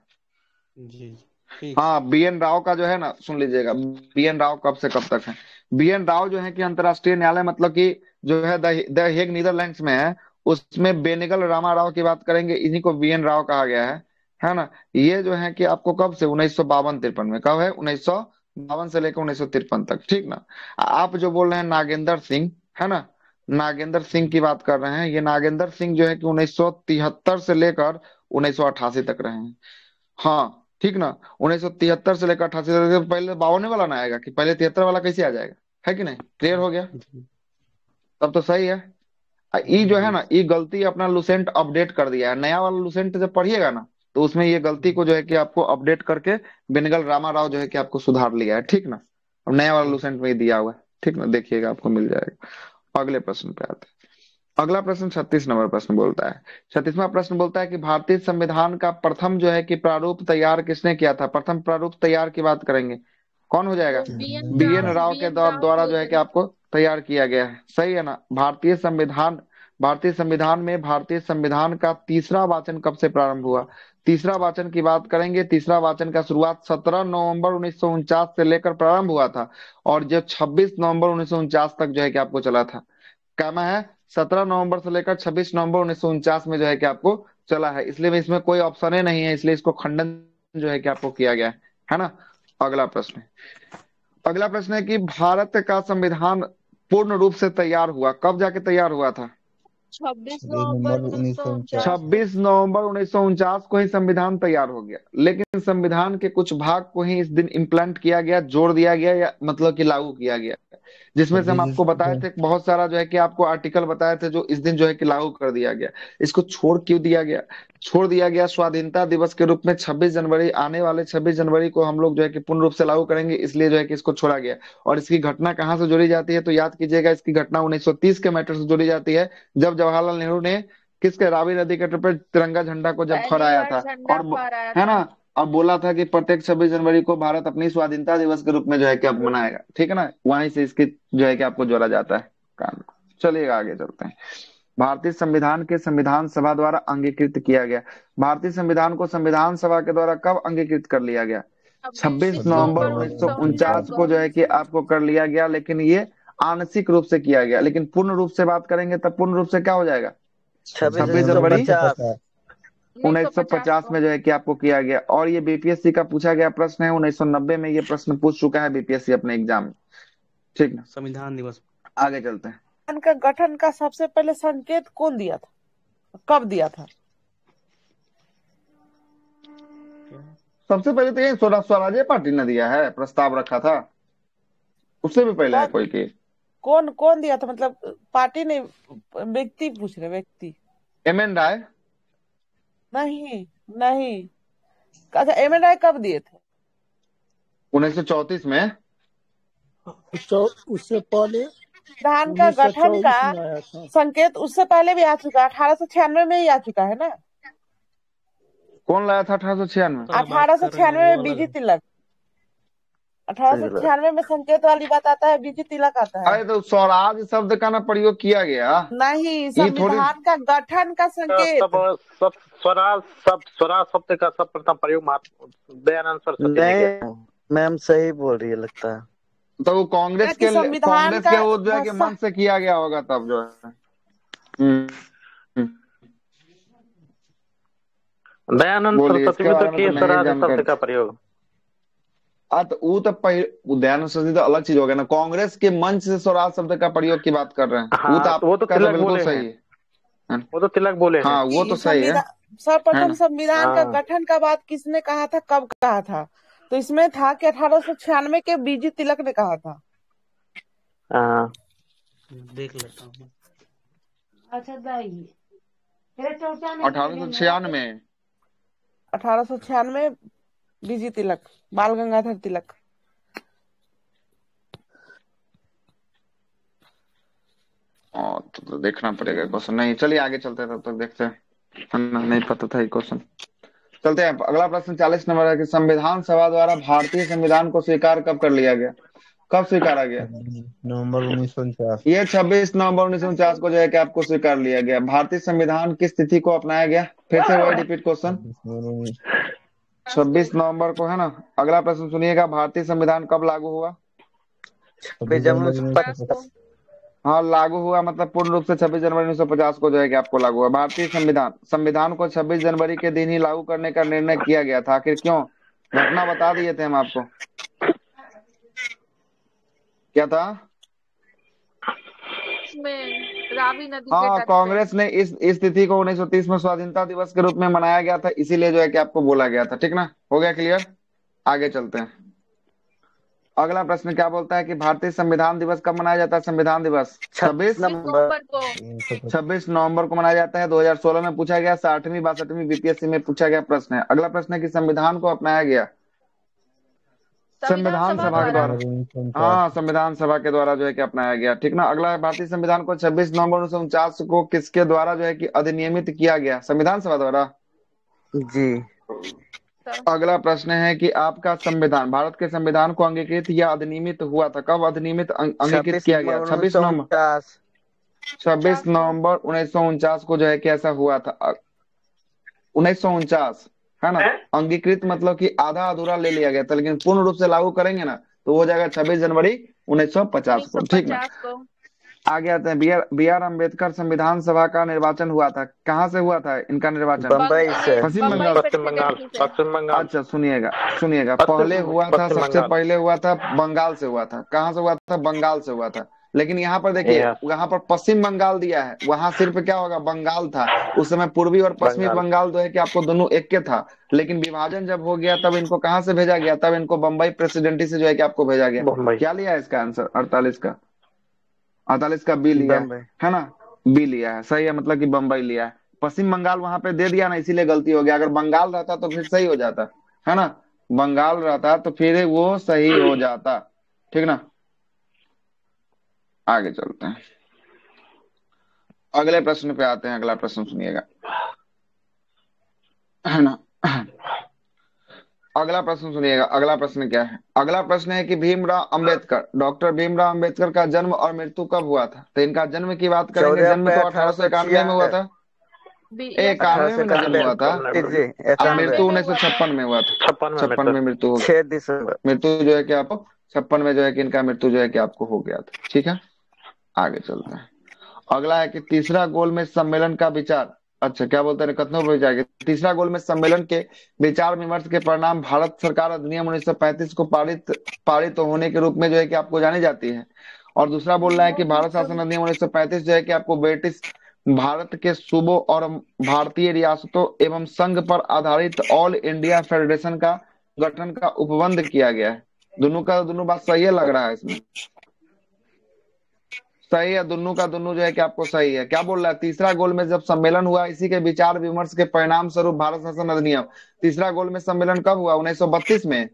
जी। ठीक सर। हाँ, बी एन राव का जो है ना, सुन लीजिएगा, बी एन राव कब से कब तक है। बी एन राव जो है कि अंतर्राष्ट्रीय न्यायालय, मतलब कि जो है द हेग नीदरलैंड्स में है, उसमें बेनिगल रामा राव की बात करेंगे, इन्हीं को बी एन राव कहा गया है ना। ये जो है कि आपको कब से 1952-53 में, कब है? 1952 से लेकर 1953 तक, ठीक ना। आप जो बोल रहे हैं नागेंद्र सिंह, है ना, नागेंद्र सिंह की बात कर रहे हैं। ये नागेंद्र सिंह जो है कि 1973 से लेकर 1988 तक रहे हैं। हाँ ठीक ना, 1973 से लेकर 88 तक। पहले 52 वाला ना आएगा कि पहले 73 वाला कैसे आ जाएगा? है कि नहीं? क्लियर हो गया? जी। तब तो सही है। ई जो है जी। ना, ई गलती अपना लुसेंट अपडेट कर दिया है। नया वाला लुसेंट जब पढ़िएगा ना, तो उसमें ये गलती को जो है कि आपको अपडेट करके बेनगल रामा राव जो है कि आपको सुधार लिया है, ठीक ना। अब नया वाला ठीक। लुसेंट में ही दिया हुआ है, ठीक ना, देखिएगा आपको मिल जाएगा। अगले प्रश्न पे आते हैं। अगला प्रश्न 36 नंबर प्रश्न बोलता है। 36वां प्रश्न बोलता है कि भारतीय संविधान का प्रथम जो है कि प्रारूप तैयार किसने किया था? प्रथम प्रारूप तैयार की बात करेंगे, कौन हो जाएगा? वो B N B N Rao, Rao के बीएन राव द्वारा ही जो है होते कि हैं। आपको तैयार किया गया है, सही है ना। भारतीय संविधान में भारतीय संविधान का तीसरा वाचन कब से प्रारंभ हुआ? तीसरा वाचन की बात करेंगे। तीसरा वाचन का शुरुआत 17 नवंबर 1949 से लेकर प्रारंभ हुआ था, और जो 26 नवंबर 1949 तक जो है कि आपको चला था। कहना है 17 नवंबर से लेकर 26 नवंबर 1949 में जो है कि आपको चला है, इसलिए में इसमें कोई ऑप्शन ही नहीं है, इसलिए इसको खंडन जो है कि आपको किया गया है ना। अगला प्रश्न है। अगला प्रश्न है कि भारत का संविधान पूर्ण रूप से तैयार हुआ कब? जाके तैयार हुआ था 26 छब्बीस नवंबर नवंबर उन्नीस उन्नीस सौ सौ उनचास उनचास को। 26 नवंबर 1949 को ही संविधान तैयार हो गया, लेकिन संविधान के कुछ भाग को ही इस दिन इम्प्लांट किया गया, जोड़ दिया गया, या मतलब कि लागू किया गया, जिसमें से हम छब्बीस आपको बताए थे बहुत सारा जो है कि आपको आर्टिकल बताए थे जो इस दिन जो है कि लागू कर दिया गया। इसको छोड़ क्यों दिया गया? छोड़ दिया गया स्वाधीनता दिवस के रूप में 26 जनवरी, आने वाले 26 जनवरी को हम लोग जो है कि पूर्ण रूप से लागू करेंगे, इसलिए जो है कि इसको छोड़ा गया। और इसकी घटना कहाँ से जोड़ी जाती है? तो याद कीजिएगा, इसकी घटना 1930 के मैटर से जोड़ी जाती है, जब जवाहरलाल नेहरू ने किसके, रावी नदी के तट पर तिरंगा झंडा को जब पहली फहराया बार था, झंडा और फहराया है था। ना, अब बोला था कि प्रत्येक 26 जनवरी को भारत अपनी स्वाधीनता दिवस के रूप में जो है कि अब मनाएगा, ठीक है ना। वहीं से इसकी जो है कि आपको जोड़ा जाता है कानून। चलिएगा आगे चलते हैं। भारतीय संविधान के संविधान सभा द्वारा अंगीकृत किया गया। भारतीय संविधान को संविधान सभा के द्वारा कब अंगीकृत कर लिया गया? 26 छब्बीस नवंबर नवंबर उन्नीस उन्नीस सौ सौ उनचास उनचास को को। जो है कि आपको कर लिया गया, लेकिन ये आंशिक रूप से किया गया, लेकिन पूर्ण रूप से बात करेंगे तब पूर्ण रूप से क्या हो जाएगा? 26 जनवरी 1950। 1950 में जो है कि आपको किया गया। और ये बीपीएससी का पूछा गया प्रश्न है, 1990 में ये प्रश्न पूछ चुका है बीपीएससी अपने एग्जाम में। ठीक ना, संविधान दिवस। आगे चलते हैं। संविधान का गठन का सबसे पहले संकेत कौन दिया था, कब दिया था? सबसे पहले तो ये स्वराज्य पार्टी ने दिया है, प्रस्ताव रखा था, उससे भी पहले है कोई की? कौन कौन दिया था, मतलब पार्टी नहीं, व्यक्ति पूछ रहे, व्यक्ति। एम.एन. राय? नहीं नहीं, अच्छा एम.एन. राय कब दिए थे? 1934 में। उससे पहले संविधान का गठन 1924 का में आया था। संकेत उससे पहले भी आ चुका है, 1896 में ही आ चुका है ना। कौन लाया था 1896? 1896 में बीजी तिलक। 1896 में संकेत वाली बात आता है, बीजी तिलक आता है। अरे तो स्वराज शब्द का ना प्रयोग किया गया। नहीं, ये थोड़ी संविधान का गठन का संकेत। सब स्वराज शब्द का सब प्रथम प्रयोग दयानंद सरस्वती ने किया। नहीं मैम सही बोल रही है लगता है। तो वो कांग्रेस के उद्योग के मन से किया गया होगा तब जो है। दयानंद सरस्वती भी तो किए स्वराज शब्द का प्रयोग। तो वो तो दयानंद सरस्वती तो अलग चीज हो गया ना, कांग्रेस के मंच से स्वराज शब्द का प्रयोग की बात कर रहे हैं। हाँ, वो तो तिलक बोले सही है, वो तो तिलक बोले हैं। हाँ वो तो सही है। सर्वप्रथम संविधान का गठन का बात किसने कहा था, कब कहा था? तो इसमें था कि 1896 के बीजी तिलक ने कहा था। देख लेता हूँ। अच्छा दाई 1896 1896 बीजी तिलक, बाल गंगाधर तिलक। तो देखना पड़ेगा क्वेश्चन। नहीं चलिए आगे चलते हैं, तब तक देखते हैं। नहीं पता था ये क्वेश्चन। चलते हैं अगला प्रश्न 40 नंबर है कि संविधान सभा द्वारा भारतीय संविधान को स्वीकार कब कर लिया गया, कब स्वीकारा गया? नवंबर 1949। ये 26 नवंबर 1949 को जो है कि आपको स्वीकार लिया गया। भारतीय संविधान किस तिथि को अपनाया गया? फिर से वही रिपीट क्वेश्चन। 26 नवंबर को है ना। अगला प्रश्न सुनिएगा, भारतीय संविधान कब लागू हुआ? हाँ लागू हुआ मतलब पूर्ण रूप से 26 जनवरी 1950 को जो है कि आपको लागू हुआ। भारतीय संविधान को 26 जनवरी के दिन ही लागू करने का निर्णय किया गया था। आखिर क्यों? घटना बता दिए थे हम आपको। क्या था? रावी नदी के हाँ तट कांग्रेस ने इस तिथि को 1930 में स्वाधीनता दिवस के रूप में मनाया गया था, इसीलिए जो है कि आपको बोला गया था। ठीक ना, हो गया क्लियर? आगे चलते हैं। अगला प्रश्न क्या बोलता है कि भारतीय संविधान दिवस कब मनाया जाता है? संविधान दिवस 26 नवंबर को मनाया जाता है। 2016 में पूछा गया, 60वीं 62वीं बीपीएससी में पूछा गया प्रश्न है। अगला प्रश्न है कि संविधान को अपनाया गया संविधान सभा के द्वारा। हाँ संविधान सभा के द्वारा जो है कि अपनाया गया। ठीक ना। अगला है भारतीय संविधान को 26 नवंबर 1949 को किसके द्वारा जो है कि अधिनियमित किया गया? संविधान सभा द्वारा जी। अगला प्रश्न है कि आपका संविधान, भारत के संविधान को अंगीकृत या अधिनियमित हुआ था, कब अधिनियमित अंगीकृत किया गया? 26 नवंबर 1949 को जो है कि ऐसा हुआ था। 1949 है ना। अंगीकृत मतलब कि आधा अधूरा ले लिया गया था, लेकिन पूर्ण रूप से लागू करेंगे ना तो हो जाएगा 26 जनवरी 1950 को। ठीक ना। आगे आते हैं, बी आर अम्बेडकर संविधान सभा का निर्वाचन हुआ था। कहाँ से हुआ था इनका निर्वाचन? बम्बई से। पश्चिम बंगाल। अच्छा सुनिएगा पहले हुआ था, सबसे पहले हुआ था बंगाल से हुआ था। कहाँ से हुआ था? बंगाल से हुआ था। लेकिन यहाँ पर देखिए, यहाँ पर पश्चिम बंगाल दिया है, वहां सिर्फ क्या होगा? बंगाल था। उस समय पूर्वी और पश्चिमी बंगाल जो है कि आपको दोनों एक के था, लेकिन विभाजन जब हो गया तब इनको कहाँ से भेजा गया? तब इनको बम्बई प्रेसिडेंसी से जो है कि आपको भेजा गया। क्या लिया है इसका आंसर? 48 का बी लिया है ना। बी लिया है, सही है, मतलब कि बम्बई लिया है। पश्चिम बंगाल वहां पे दे दिया ना, इसीलिए गलती हो गया। अगर बंगाल रहता तो फिर सही हो जाता है ना। बंगाल रहता तो फिर वो सही हो जाता। ठीक ना। आगे चलते हैं, अगले प्रश्न पे आते हैं। अगला प्रश्न सुनिएगा, है ना। अगला प्रश्न सुनिएगा। अगला प्रश्न क्या है? अगला प्रश्न है कि डॉक्टर भीमराव अंबेडकर का जन्म और मृत्यु कब हुआ था? तो इनका जन्म की बात करेंगे। जन्म तो 1891 में हुआ था। 91 में जन्म हुआ था। मृत्यु 1956 में हुआ था। 56 में मृत्यु हो गई। 6 दिसंबर मृत्यु जो है कि आपको 56 में जो है कि इनका मृत्यु जो है कि आपको हो गया था। ठीक है, आगे चलते हैं। अगला है कि तीसरा गोलमेज सम्मेलन का विचार, अच्छा क्या बोलते हैं कथनों पर विचार, तीसरा गोलमेज सम्मेलन के विचार विमर्श के परिणाम भारत सरकार अधिनियम 1935 को पारित होने के रूप में जो है कि आपको जानी जाती है। और दूसरा बोल रहा है कि भारत शासन अधिनियम 1935 जो है कि आपको ब्रिटिश भारत के सूबों और भारतीय रियासतों एवं संघ पर आधारित ऑल इंडिया फेडरेशन का गठन का उपबंध किया गया है। दोनों बात सही है लग रहा है इसमें, सही है, दोनों का दोनों जो है कि आपको सही है। क्या बोल रहा है, तीसरा गोल में जब सम्मेलन हुआ इसी के विचार विमर्श के परिणाम स्वरूप भारत शासन अधिनियम, तीसरा गोल में सम्मेलन कब हुआ, 1932 में।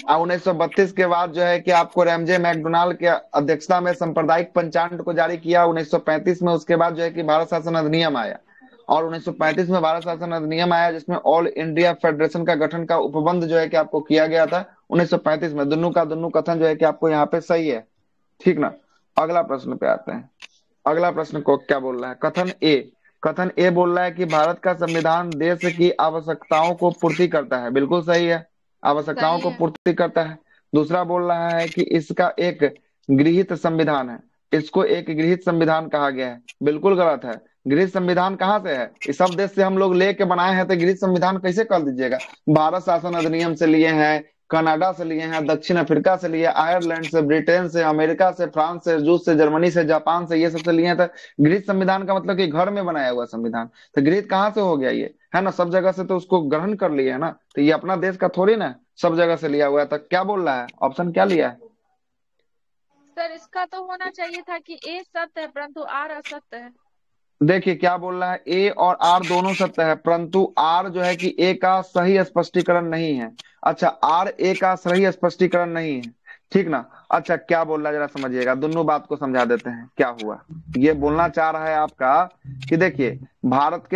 1932 के बाद जो है कि आपको रैमजे मैकडोनाल्ड के अध्यक्षता में सांप्रदायिक पंचांग को जारी किया 1935 में। उसके बाद जो है कि भारत शासन अधिनियम आया और 1935 में भारत शासन अधिनियम आया जिसमें ऑल इंडिया फेडरेशन का गठन का उपबंध जो है कि आपको किया गया था 1935 में। दोनों का दोनों कथन जो है कि आपको यहाँ पे सही है। ठीक ना, अगला प्रश्न पे आते हैं। अगला प्रश्न को क्या बोल रहा है, कथन ए बोल रहा है कि भारत का संविधान देश की आवश्यकताओं को पूर्ति करता है, बिल्कुल सही है, आवश्यकताओं सही को है। पूर्ति करता है। दूसरा बोल रहा है कि इसका एक गृहीत संविधान है, इसको एक गृहीत संविधान कहा गया है, बिल्कुल गलत है। गृहीत संविधान कहाँ से है, इस सब देश से हम लोग लेके बनाए हैं, तो गृहीत संविधान कैसे कर दीजिएगा। भारत शासन अधिनियम से लिए हैं, कनाडा से लिए हैं, दक्षिण अफ्रीका से लिए, आयरलैंड से, ब्रिटेन से, अमेरिका से, फ्रांस से, रूस से, जर्मनी से, जापान से, ये सबसे लिए हैं। तो गृहीत संविधान का मतलब कि घर में बनाया हुआ संविधान, तो गृहीत कहाँ से हो गया ये, है ना, सब जगह से तो उसको ग्रहण कर लिए है ना, तो ये अपना देश का थोड़ी ना सब जगह से लिया हुआ है। तो क्या बोल रहा है, ऑप्शन क्या लिया है। सर इसका तो होना चाहिए था कि ए सत्य है परंतु आर असत्य है। देखिए क्या बोल रहा है, ए और आर दोनों सत्य है, परंतु आर जो है कि ए का सही स्पष्टीकरण नहीं है। अच्छा, आर ए का सही स्पष्टीकरण नहीं है, ठीक ना। अच्छा क्या बोल रहा है जरा समझिएगा, दोनों बात को समझा देते हैं क्या हुआ। ये बोलना चाह रहा है आपका कि देखिए भारत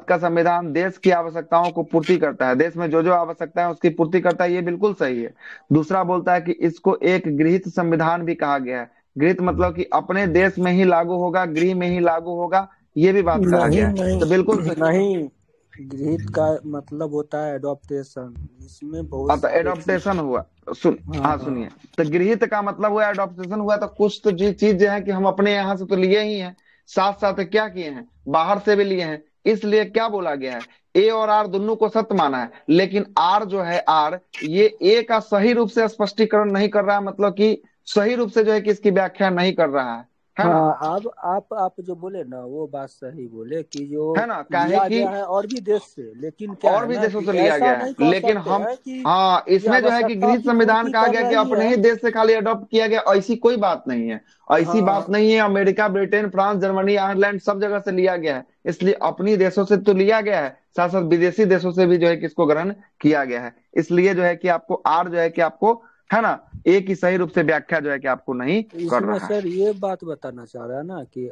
का संविधान देश की आवश्यकताओं को पूर्ति करता है, देश में जो जो आवश्यकता है उसकी पूर्ति करता है, ये बिल्कुल सही है। दूसरा बोलता है कि इसको एक गृहीत संविधान भी कहा गया है, गृहीत मतलब कि अपने देश में ही लागू होगा, गृह में ही लागू होगा, ये भी बात कहा नहीं गया है, नहीं तो बिल्कुल सही। नहीं, गृहित का मतलब होता है अडॉप्टेशन, इसमें बहुत तो सारे चीज। एडॉप्टेशन हुआ, हाँ हाँ सुनिए, तो गृहित का मतलब हुआ एडॉप्टेशन हुआ, तो कुछ तो चीज है कि हम अपने यहाँ से तो लिए ही हैं, साथ साथ क्या किए हैं, बाहर से भी लिए हैं। इसलिए क्या बोला गया है, ए और आर दोनों को सत्य माना है, लेकिन आर जो है, आर ये ए का सही रूप से स्पष्टीकरण नहीं कर रहा है, मतलब कि सही रूप से जो है कि इसकी व्याख्या नहीं कर रहा है ना, हाँ, अब आप जो बोले ना वो बात सही बोले कि जो है ना, काहे लिया कि गया है और भी देश से, लेकिन क्या और है भी ना देशों कि से लिया ऐसा गया है, नहीं कह लेकिन सकते हम, हैं कि हाँ ये इसमें जो है कि आवश्यकता गृह की संविधान पूर्ति कहा कर गया कि रही अपने है। ही देश से खाली अडॉप्ट किया गया, ऐसी कोई बात नहीं है, ऐसी बात हाँ नहीं है। America, Britain, France, Germany, Ireland सब जगह से लिया गया है, इसलिए अपनी देशों से तो लिया गया है, साथ साथ विदेशी देशों से भी जो है कि इसको ग्रहण किया गया है। इसलिए जो है कि आपको आर जो है कि आपको, है ना, एक ही सही रूप से व्याख्या जो है कि आपको नहीं कर इसमें रहा है। सर ये बात बताना चाह रहा है ना कि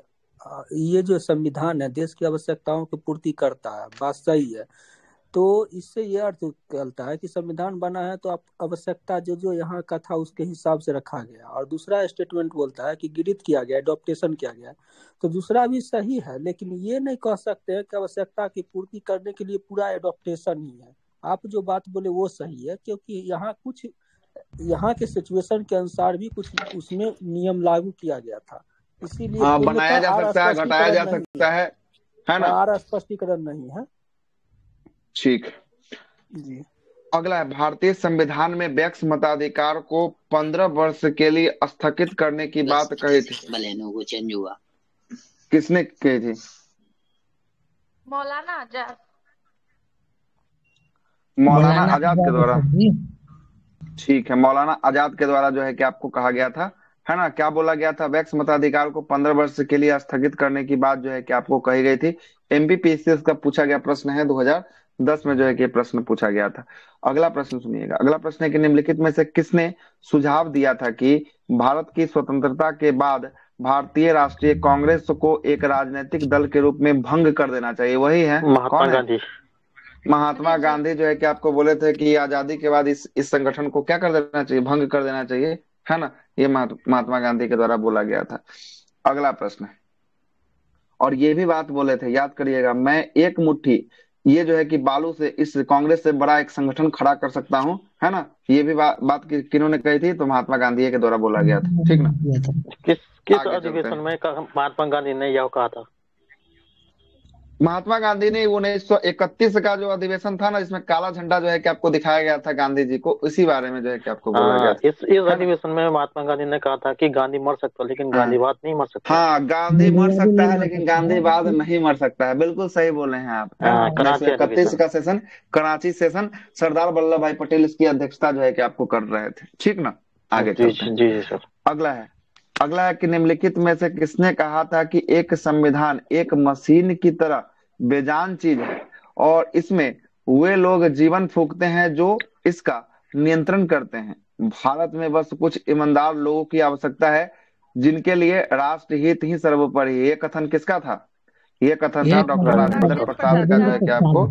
ये जो संविधान है देश की आवश्यकताओं की पूर्ति करता है, बात सही है। तो इससे ये अर्थ निकलता है कि संविधान बना है तो आप आवश्यकता जो जो यहाँ का था उसके हिसाब से रखा गया। और दूसरा स्टेटमेंट बोलता है कि गृहीत किया गया, अडॉप्टेशन किया गया, तो दूसरा भी सही है, लेकिन ये नहीं कह सकते हैं कि आवश्यकता की पूर्ति करने के लिए पूरा अडॉप्टेशन ही है। आप जो बात बोले वो सही है, क्योंकि यहाँ कुछ यहाँ के सिचुएशन के अनुसार भी कुछ उसमें नियम लागू किया गया था, इसीलिए हाँ, पूर्णतः बनाया जा आर सकता है, घटाया जा स्पष्टीकरण नहीं सकता है। है ना। आर स्पष्टीकरण नहीं है ठीक, जी। अगला है, भारतीय संविधान में वैक्स मताधिकार को 15 वर्ष के लिए स्थगित करने की बात कही थी, बलेनो को चेंज हुआ, किसने कही थी, मौलाना आजाद। मौलाना आजाद के द्वारा। जी। ठीक है, मौलाना आजाद के द्वारा जो है कि आपको कहा गया था, है ना। क्या बोला गया था, वैक्स मताधिकार को 15 वर्ष के लिए स्थगित करने की बात जो है कि आपको कही गई थी। एमपीपीएससी का पूछा गया प्रश्न है, 2010 में जो है कि प्रश्न पूछा गया था। अगला प्रश्न सुनिएगा, अगला प्रश्न है कि निम्नलिखित में से किसने सुझाव दिया था कि भारत की स्वतंत्रता के बाद भारतीय राष्ट्रीय कांग्रेस को एक राजनीतिक दल के रूप में भंग कर देना चाहिए, वही है, महात्मा कौन है, गांधी। महात्मा जी। गांधी जो है कि आपको बोले थे कि आजादी के बाद इस संगठन को क्या कर देना चाहिए, भंग कर देना चाहिए, है ना। ये महात्मा गांधी के द्वारा बोला गया था। अगला प्रश्न है, और ये भी बात बोले थे, याद करिएगा, मैं एक मुट्ठी ये जो है कि बालू से इस कांग्रेस से बड़ा एक संगठन खड़ा कर सकता हूँ, है ना। ये भी बात किन्होंने कही थी, तो महात्मा गांधी के द्वारा बोला गया था, ठीक ना। किस किस आगे चलते अधिवेशन हैं। में महात्मा गांधी ने यह कहा था? महात्मा गांधी ने 1931 का जो अधिवेशन था ना, जिसमें काला झंडा जो है कि आपको दिखाया गया था गांधी जी को, इसी बारे में जो है कि आपको बोला गया था, इस है ना। अधिवेशन में महात्मा गांधी ने कहा था कि गांधी मर सकता लेकिन हाँ गांधीवाद नहीं मर सकता। हाँ, गांधी मर सकता है लेकिन गांधीवाद नहीं मर सकता है, बिल्कुल सही बोले हैं आप, है ना। कराची 1931 अधिवेशन। का सेशन, कराची सेशन, सरदार वल्लभ भाई पटेल इसकी अध्यक्षता जो है कि आपको कर रहे थे, ठीक ना। आगे जी चलते हैं। जी जी सर। अगला है कि निम्नलिखित में से किसने कहा था कि एक संविधान एक मशीन की तरह बेजान चीज है और इसमें वे लोग जीवन फूंकते हैं जो इसका नियंत्रण करते हैं। भारत में बस कुछ ईमानदार लोगों की आवश्यकता है जिनके लिए राष्ट्रहित ही सर्वोपरि है। ये कथन किसका था? ये कथन था डॉक्टर राजेंद्र प्रसाद का, जो है कि आपको,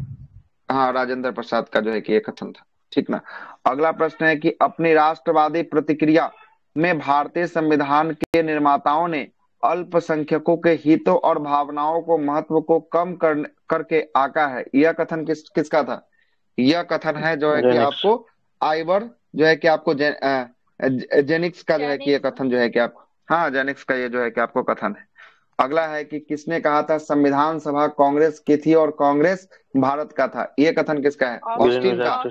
हाँ, राजेंद्र प्रसाद का जो है कि ये कथन था, ठीक ना। अगला प्रश्न है कि अपनी राष्ट्रवादी प्रतिक्रिया में भारतीय संविधान के निर्माताओं ने अल्पसंख्यकों के हितों और भावनाओं को महत्व को कम करके आका है। यह कथन किसका था? यह कथन है जो है कि आपको आइवर जो है कि आपको जेनिक्स का जो है कि ये कथन जो है कि आपको, हाँ, जेनिक्स का ये जो है कि आपको कथन है। अगला है कि किसने कहा था संविधान सभा कांग्रेस की थी और कांग्रेस भारत का था। ये कथन किसका है? ऑस्टिन का।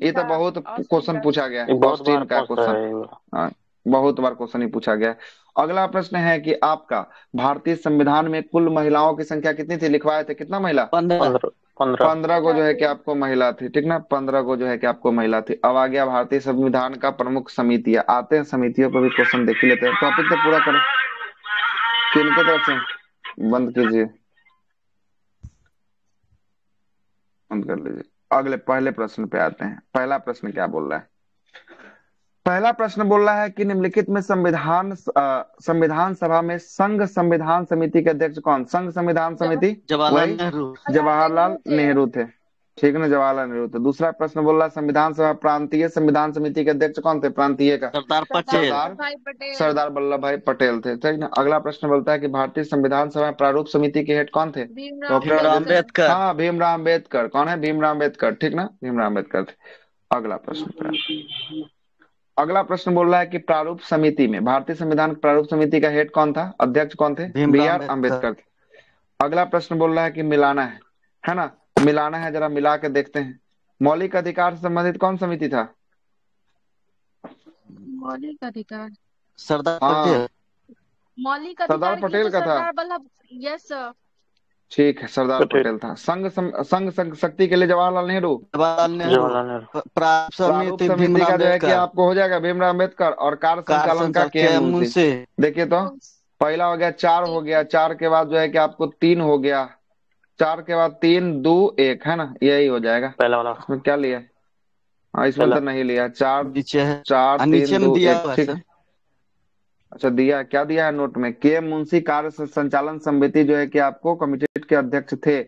ये तो बहुत क्वेश्चन पूछा गया है, ऑस्टिन का क्वेश्चन, हाँ, बहुत बार क्वेश्चन ही पूछा गया है। अगला प्रश्न है कि आपका भारतीय संविधान में कुल महिलाओं की संख्या कितनी थी? लिखवाए थे कितना महिला? 15 को जो है कि आपको महिला थी, ठीक ना। 15 को जो है कि आपको महिला थी। अब आ गया भारतीय संविधान का प्रमुख समितियां। आते हैं समितियों पर भी क्वेश्चन देख ही लेते हैं। टॉपिक तो पूरा करो। किनके तरफ से? बंद कीजिए, बंद कर लीजिए। अगले पहले प्रश्न पे आते हैं। पहला प्रश्न क्या बोल रहा है? पहला प्रश्न बोल रहा है कि निम्नलिखित में संविधान सभा में संघ संविधान समिति के अध्यक्ष कौन? संघ संविधान समिति जवाहरलाल नेहरू थे, ठीक ना, जवाहरलाल नेहरू थे। दूसरा प्रश्न बोल रहा है संविधान सभा प्रांतीय संविधान समिति के अध्यक्ष कौन थे? प्रांतीय का सरदार वल्लभ भाई पटेल थे, ठीक ना। अगला प्रश्न बोलता है कि भारतीय संविधान सभा प्रारूप समिति के हेड कौन थे? डॉक्टर अम्बेडकर। हाँ, भीमराव अम्बेडकर। कौन है? भीमराव अम्बेडकर, ठीक ना, भीमराव अम्बेडकर थे। अगला प्रश्न बोल रहा है कि प्रारूप समिति में, भारतीय संविधान प्रारूप समिति का हेड कौन था? अध्यक्ष कौन थे? B.R. अम्बेडकर थे। अगला प्रश्न बोल रहा है कि मिलाना है ना, मिलाना है, जरा मिला के देखते हैं। मौलिक अधिकार से संबंधित कौन समिति था? मौलिक अधिकार, सरदार पटेल। मौलिक सरदार अधिकार पटेल का था, सरदार वल्लभ, यस सर, ठीक है, सरदार पटेल था। संघ शक्ति के लिए जवाहरलाल नेहरू। प्रारूप समिति का जो है कि आपको हो जाएगा भीमराव अम्बेडकर, और कार्य संचालन का के मुंशी। देखिए तो पहला हो गया, 4 हो गया, 4 के बाद जो है कि आपको 3 हो गया, 4 के बाद 3 2 1, है ना, यही हो जाएगा पहला वाला। इसमें क्या लिया? हाँ, इसमें तो नहीं लिया। 4 4 3 2 1, ठीक है। अच्छा, दिया क्या दिया है नोट में? के मुंशी कार्य संचालन समिति जो है कि आपको कमिटी के अध्यक्ष थे।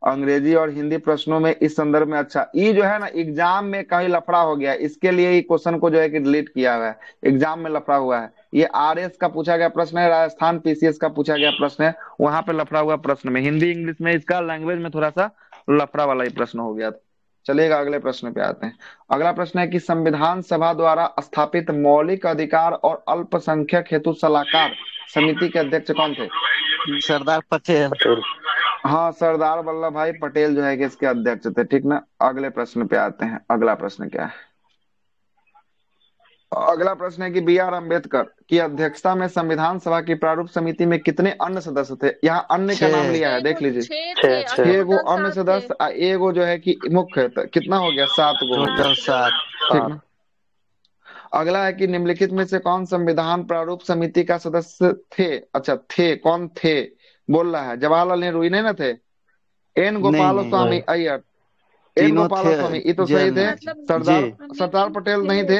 अंग्रेजी और हिंदी प्रश्नों में इस संदर्भ में, अच्छा, ये जो है ना एग्जाम में कहीं लफड़ा हो गया, इसके लिए ये क्वेश्चन को जो है कि डिलीट किया हुआ है। एग्जाम में लफड़ा हुआ है, ये RS का पूछा गया प्रश्न है, राजस्थान PCS का पूछा गया प्रश्न है, वहां पे लफड़ा हुआ प्रश्न में। हिंदी इंग्लिश में इसका लैंग्वेज में थोड़ा सा लफड़ा वाला ही प्रश्न हो गया था। चलिएगा, अगले प्रश्न पे आते हैं। अगला प्रश्न है कि संविधान सभा द्वारा स्थापित मौलिक अधिकार और अल्पसंख्यक हेतु सलाहकार समिति के अध्यक्ष कौन थे? सरदार पटेल। हाँ, सरदार वल्लभ भाई पटेल जो है कि इसके अध्यक्ष थे, ठीक ना। अगले प्रश्न पे आते हैं। अगला प्रश्न क्या है? अगला प्रश्न है कि B.R. अम्बेडकर की अध्यक्षता में संविधान सभा की प्रारूप समिति में कितने अन्य सदस्य थे? यहाँ अन्य का नाम लिया है, देख लीजिए, 6 गो अन्य सदस्य, एगो जो है कि मुख्य, कितना हो गया? 7 गो, टोटल 7, ठीक ना। अगला है कि निम्नलिखित में से कौन संविधान प्रारूप समिति का सदस्य थे? अच्छा, थे, कौन थे बोल रहा है? जवाहरलाल नेहरू ही नहीं ना थे? N. गोपालस्वामी अय्यर, N. गोपालस्वामी, ये तो सही थे। सरदार पटेल नहीं थे,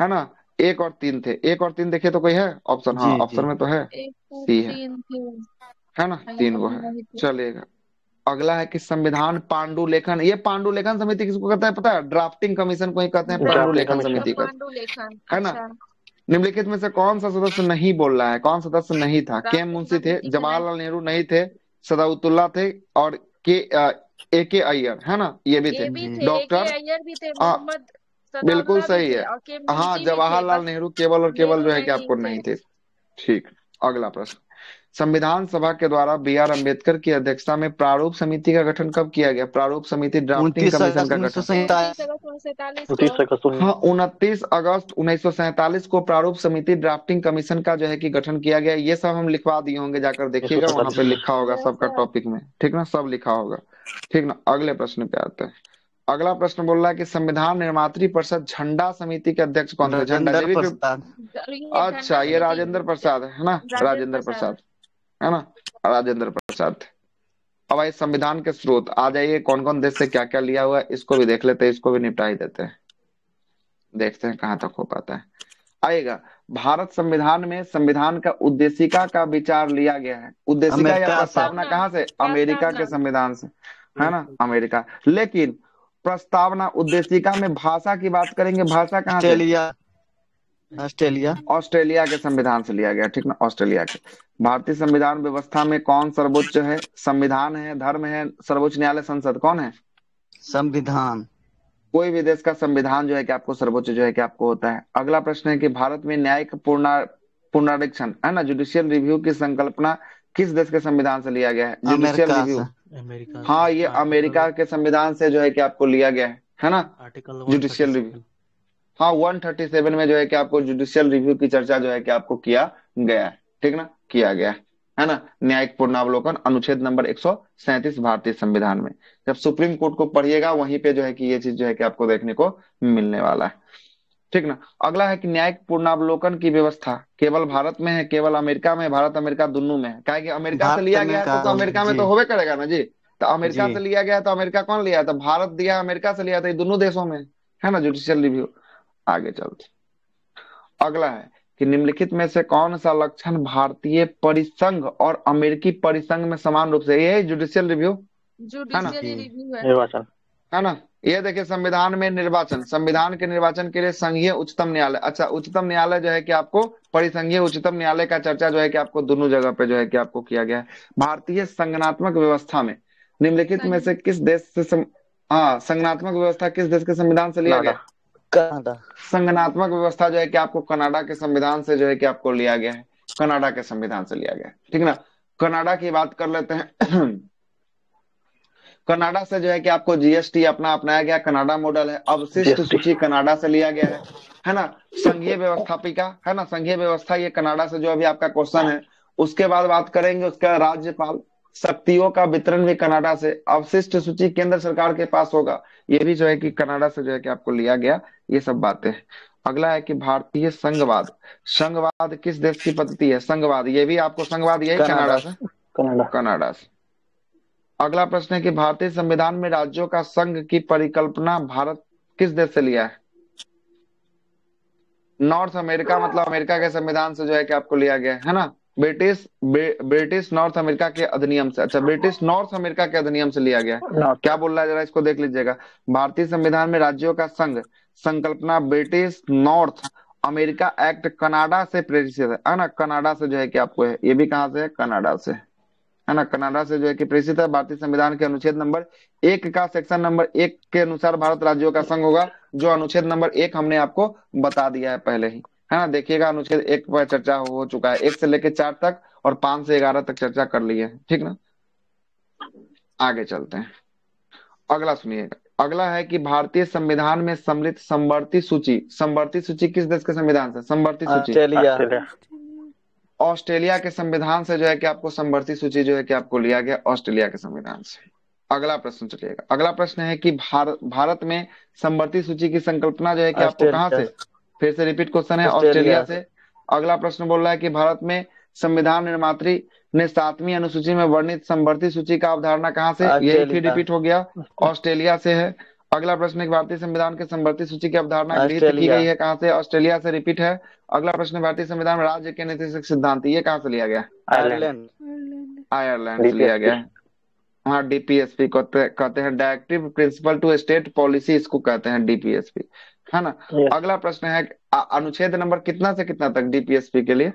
है ना। 1 और 3 थे। 1 और 3 देखिए तो कोई है ऑप्शन? हाँ, ऑप्शन में तो है, सी है ना, 3 को है। चलिएगा, अगला है कि संविधान पांडुलेखन, ये पांडुलेखन समिति किसको कहता है पता है? ड्राफ्टिंग कमीशन को ही कहते हैं पांडुलेखन समिति का, है ना। निम्नलिखित में से कौन सा सदस्य नहीं बोल रहा है? कौन सदस्य नहीं था? के मुंशी थे, जवाहरलाल नेहरू नहीं थे, सदाउद्दौला थे, और AK अय्यर, है ना, ये भी थे। ये भी जी थे, AK डॉक्टर अय्यर भी थे, आ, मोहम्मद बिल्कुल सदाउल्ला भी सही थे है। और हाँ, KMUNC भी थे, जवाहरलाल बस नेहरू केवल और केवल नेहरू जो है कि आपको नहीं थे। नहीं थे। ठीक। अगला प्रश्न, संविधान सभा के द्वारा BR अम्बेडकर की अध्यक्षता में प्रारूप समिति का गठन कब किया गया? प्रारूप समिति, ड्राफ्टिंग 29 कमीशन अगस्त का उन्नीस सौ गठन। 29 सैतालीस अगस्त 1947 29 को। अगस्त 19 हाँ, 29 अगस्त 1947 को प्रारूप समिति ड्राफ्टिंग कमीशन का जो है कि गठन किया गया। ये सब हम लिखवा दिए होंगे, जाकर देखिएगा, वहां 1947 पे में। लिखा होगा यस सबका सर। टॉपिक में, ठीक ना, सब लिखा होगा। ठीक ना, अगले प्रश्न पे आते हैं। अगला प्रश्न बोल रहा है कि संविधान निर्मात्री परिषद झंडा समिति के अध्यक्ष कौन थे? झंडा राजेंद्र जेबी के। प्रसाद। ये अच्छा, झंडा ये समिति राजेंद्र प्रसाद है ना, राजेंद्र राजेंद्र प्रसाद। प्रसाद, है ना, राजेंद्र प्रसाद थे। अब आइए संविधान के स्रोत आ जाइए, कौन कौन देश से क्या क्या लिया हुआ है, इसको भी देख लेते हैं, इसको भी निपटा ही देते हैं, देखते हैं कहाँ तक हो पाता है। आएगा, भारत संविधान में संविधान का उद्देशिका का विचार लिया गया है। उद्देशिका या अमेरिका से। प्रस्तावना कहाँ से? अमेरिका के प्रस्तावना। संविधान से, है ना, अमेरिका। लेकिन प्रस्तावना उद्देशिका में भाषा की बात करेंगे, भाषा कहाँ से? ऑस्ट्रेलिया। ऑस्ट्रेलिया। ऑस्ट्रेलिया के संविधान से लिया गया, ठीक ना, ऑस्ट्रेलिया के। भारतीय संविधान व्यवस्था में कौन सर्वोच्च है? संविधान है, धर्म है, सर्वोच्च न्यायालय, संसद, कौन है? संविधान। कोई भी देश का संविधान जो है कि आपको सर्वोच्च जो है कि आपको होता है। अगला प्रश्न है कि भारत में न्यायिक पुनरीक्षण, है ना, जुडिशियल रिव्यू की संकल्पना किस देश के संविधान से लिया गया है? जुडिशियल अमेरिका रिव्यू, से। अमेरिका हाँ, से ये अमेरिका के संविधान से जो है कि आपको लिया गया है ना, आर्टिकल जुडिशियल 137। रिव्यू। हाँ, 137 में जो है कि आपको जुडिशियल रिव्यू की चर्चा जो है कि आपको किया गया है, ठीक ना, किया गया है ना। न्यायिक पुनरावलोकन अनुच्छेद नंबर 137 भारतीय संविधान में। जब सुप्रीम कोर्ट को पढ़िएगा वहीं पे जो है कि ये चीज जो है कि आपको देखने को मिलने वाला है, ठीक ना। अगला है कि न्यायिक पुनरावलोकन की व्यवस्था केवल भारत में है, केवल अमेरिका में? भारत अमेरिका दोनों में है, क्या कि अमेरिका से भारत लिया में गया है का तो अमेरिका में जी तो होबे करेगा ना जी। तो अमेरिका जी से लिया गया तो अमेरिका कौन लिया? तो भारत दिया, अमेरिका से लिया, तो ये दोनों देशों में है ना, जुडिशियल रिव्यू। आगे चलते, अगला है कि निम्नलिखित में से कौन सा लक्षण भारतीय परिसंघ और अमेरिकी परिसंघ में समान रूप से, ये है जुडिशियल रिव्यू, है ना, जुडिशियल रिव्यू है। निर्वाचन। है ना। ये देखिए, संविधान में निर्वाचन, संविधान के निर्वाचन के लिए संघीय उच्चतम न्यायालय। अच्छा, उच्चतम न्यायालय जो है कि आपको परिसंघीय उच्चतम न्यायालय का चर्चा जो है कि आपको दोनों जगह पे जो है कि आपको किया गया है। भारतीय संगठनात्मक व्यवस्था में निम्नलिखित में से किस देश से हाँ, संगठनात्मक व्यवस्था किस देश के संविधान से लिया गया? कनाडा। संगठनात्मक व्यवस्था जो है कि आपको कनाडा के संविधान से जो है कि आपको लिया गया है, कनाडा के संविधान से लिया गया है, ठीक ना। कनाडा की बात कर लेते हैं। कनाडा से जो है कि आपको GST अपना अपनाया गया, कनाडा मॉडल है। अवशिष्ट GST। सूची कनाडा से लिया गया है ना। संघीय व्यवस्थापिका, है ना, संघीय व्यवस्था, ये कनाडा से जो अभी आपका क्वेश्चन है। उसके बाद बात करेंगे उसका राज्यपाल, शक्तियों का वितरण भी कनाडा से। अवशिष्ट सूची केंद्र सरकार के पास होगा, ये भी जो है कि कनाडा से जो है कि आपको लिया गया, ये सब बातें हैं। अगला है कि भारतीय संघवाद, संघवाद किस देश की पद्धति है? संघवाद, ये भी आपको संघवाद यही कनाडा से, कनाडा। कनाडा से। अगला प्रश्न है कि भारतीय संविधान में राज्यों का संघ की परिकल्पना भारत किस देश से लिया है? नॉर्थ अमेरिका, मतलब अमेरिका के संविधान से जो है कि आपको लिया गया है ना। ब्रिटिश नॉर्थ अमेरिका के अधिनियम से। अच्छा, ब्रिटिश नॉर्थ अमेरिका के अधिनियम से लिया गया है। क्या बोल रहा है जरा इसको देख लीजिएगा। भारतीय संविधान में राज्यों का संघ संकल्पना British north America act Canada से प्रेरित है ना, कनाडा से जो है कि आपको है, ये भी कहाँ से है? कनाडा से, है ना, कनाडा से जो है कि प्रेषित है। भारतीय संविधान के अनुच्छेद नंबर 1 का सेक्शन नंबर 1 के अनुसार भारत राज्यों का संघ होगा, जो अनुच्छेद नंबर 1 हमने आपको बता दिया है पहले ही, है ना। देखिएगा, अनुच्छेद 1 पर चर्चा हो चुका है, 1 से लेकर 4 तक और 5 से 11 तक चर्चा कर ली है, ठीक ना। आगे चलते हैं, अगला सुनिएगा। अगला है कि भारतीय संविधान में सम्मिलित समवर्ती सूची, समवर्ती सूची किस देश के संविधान से? समवर्ती सूची ऑस्ट्रेलिया। ऑस्ट्रेलिया के संविधान से जो है कि आपको समवर्ती सूची जो है कि आपको लिया गया ऑस्ट्रेलिया के संविधान से। अगला प्रश्न चलिएगा। अगला प्रश्न है कि भारत में समवर्ती सूची की संकल्पना जो है कि आपको कहाँ से? फिर से रिपीट क्वेश्चन है, ऑस्ट्रेलिया से। अगला प्रश्न बोल रहा है कि भारत में संविधान निर्मात्री ने 7वीं अनुसूची में वर्णित समवर्ती सूची का अवधारणा कहाँ से? यही फिर रिपीट हो गया, ऑस्ट्रेलिया से है। अगला प्रश्न है भारतीय संविधान के समवर्ती सूची की अवधारणा गृहीत की गई है कहाँ से? ऑस्ट्रेलिया से, रिपीट है। अगला प्रश्न, भारतीय संविधान में राज्य के नीति सिद्धांत, ये कहाँ से लिया गया? आयरलैंड। आयरलैंड से लिया गया है। हाँ, DPSP कहते हैं, directive principle to state policy, इसको कहते हैं DPSP, है ना। अगला प्रश्न है अनुच्छेद नंबर कितना से कितना तक DPSP के लिए?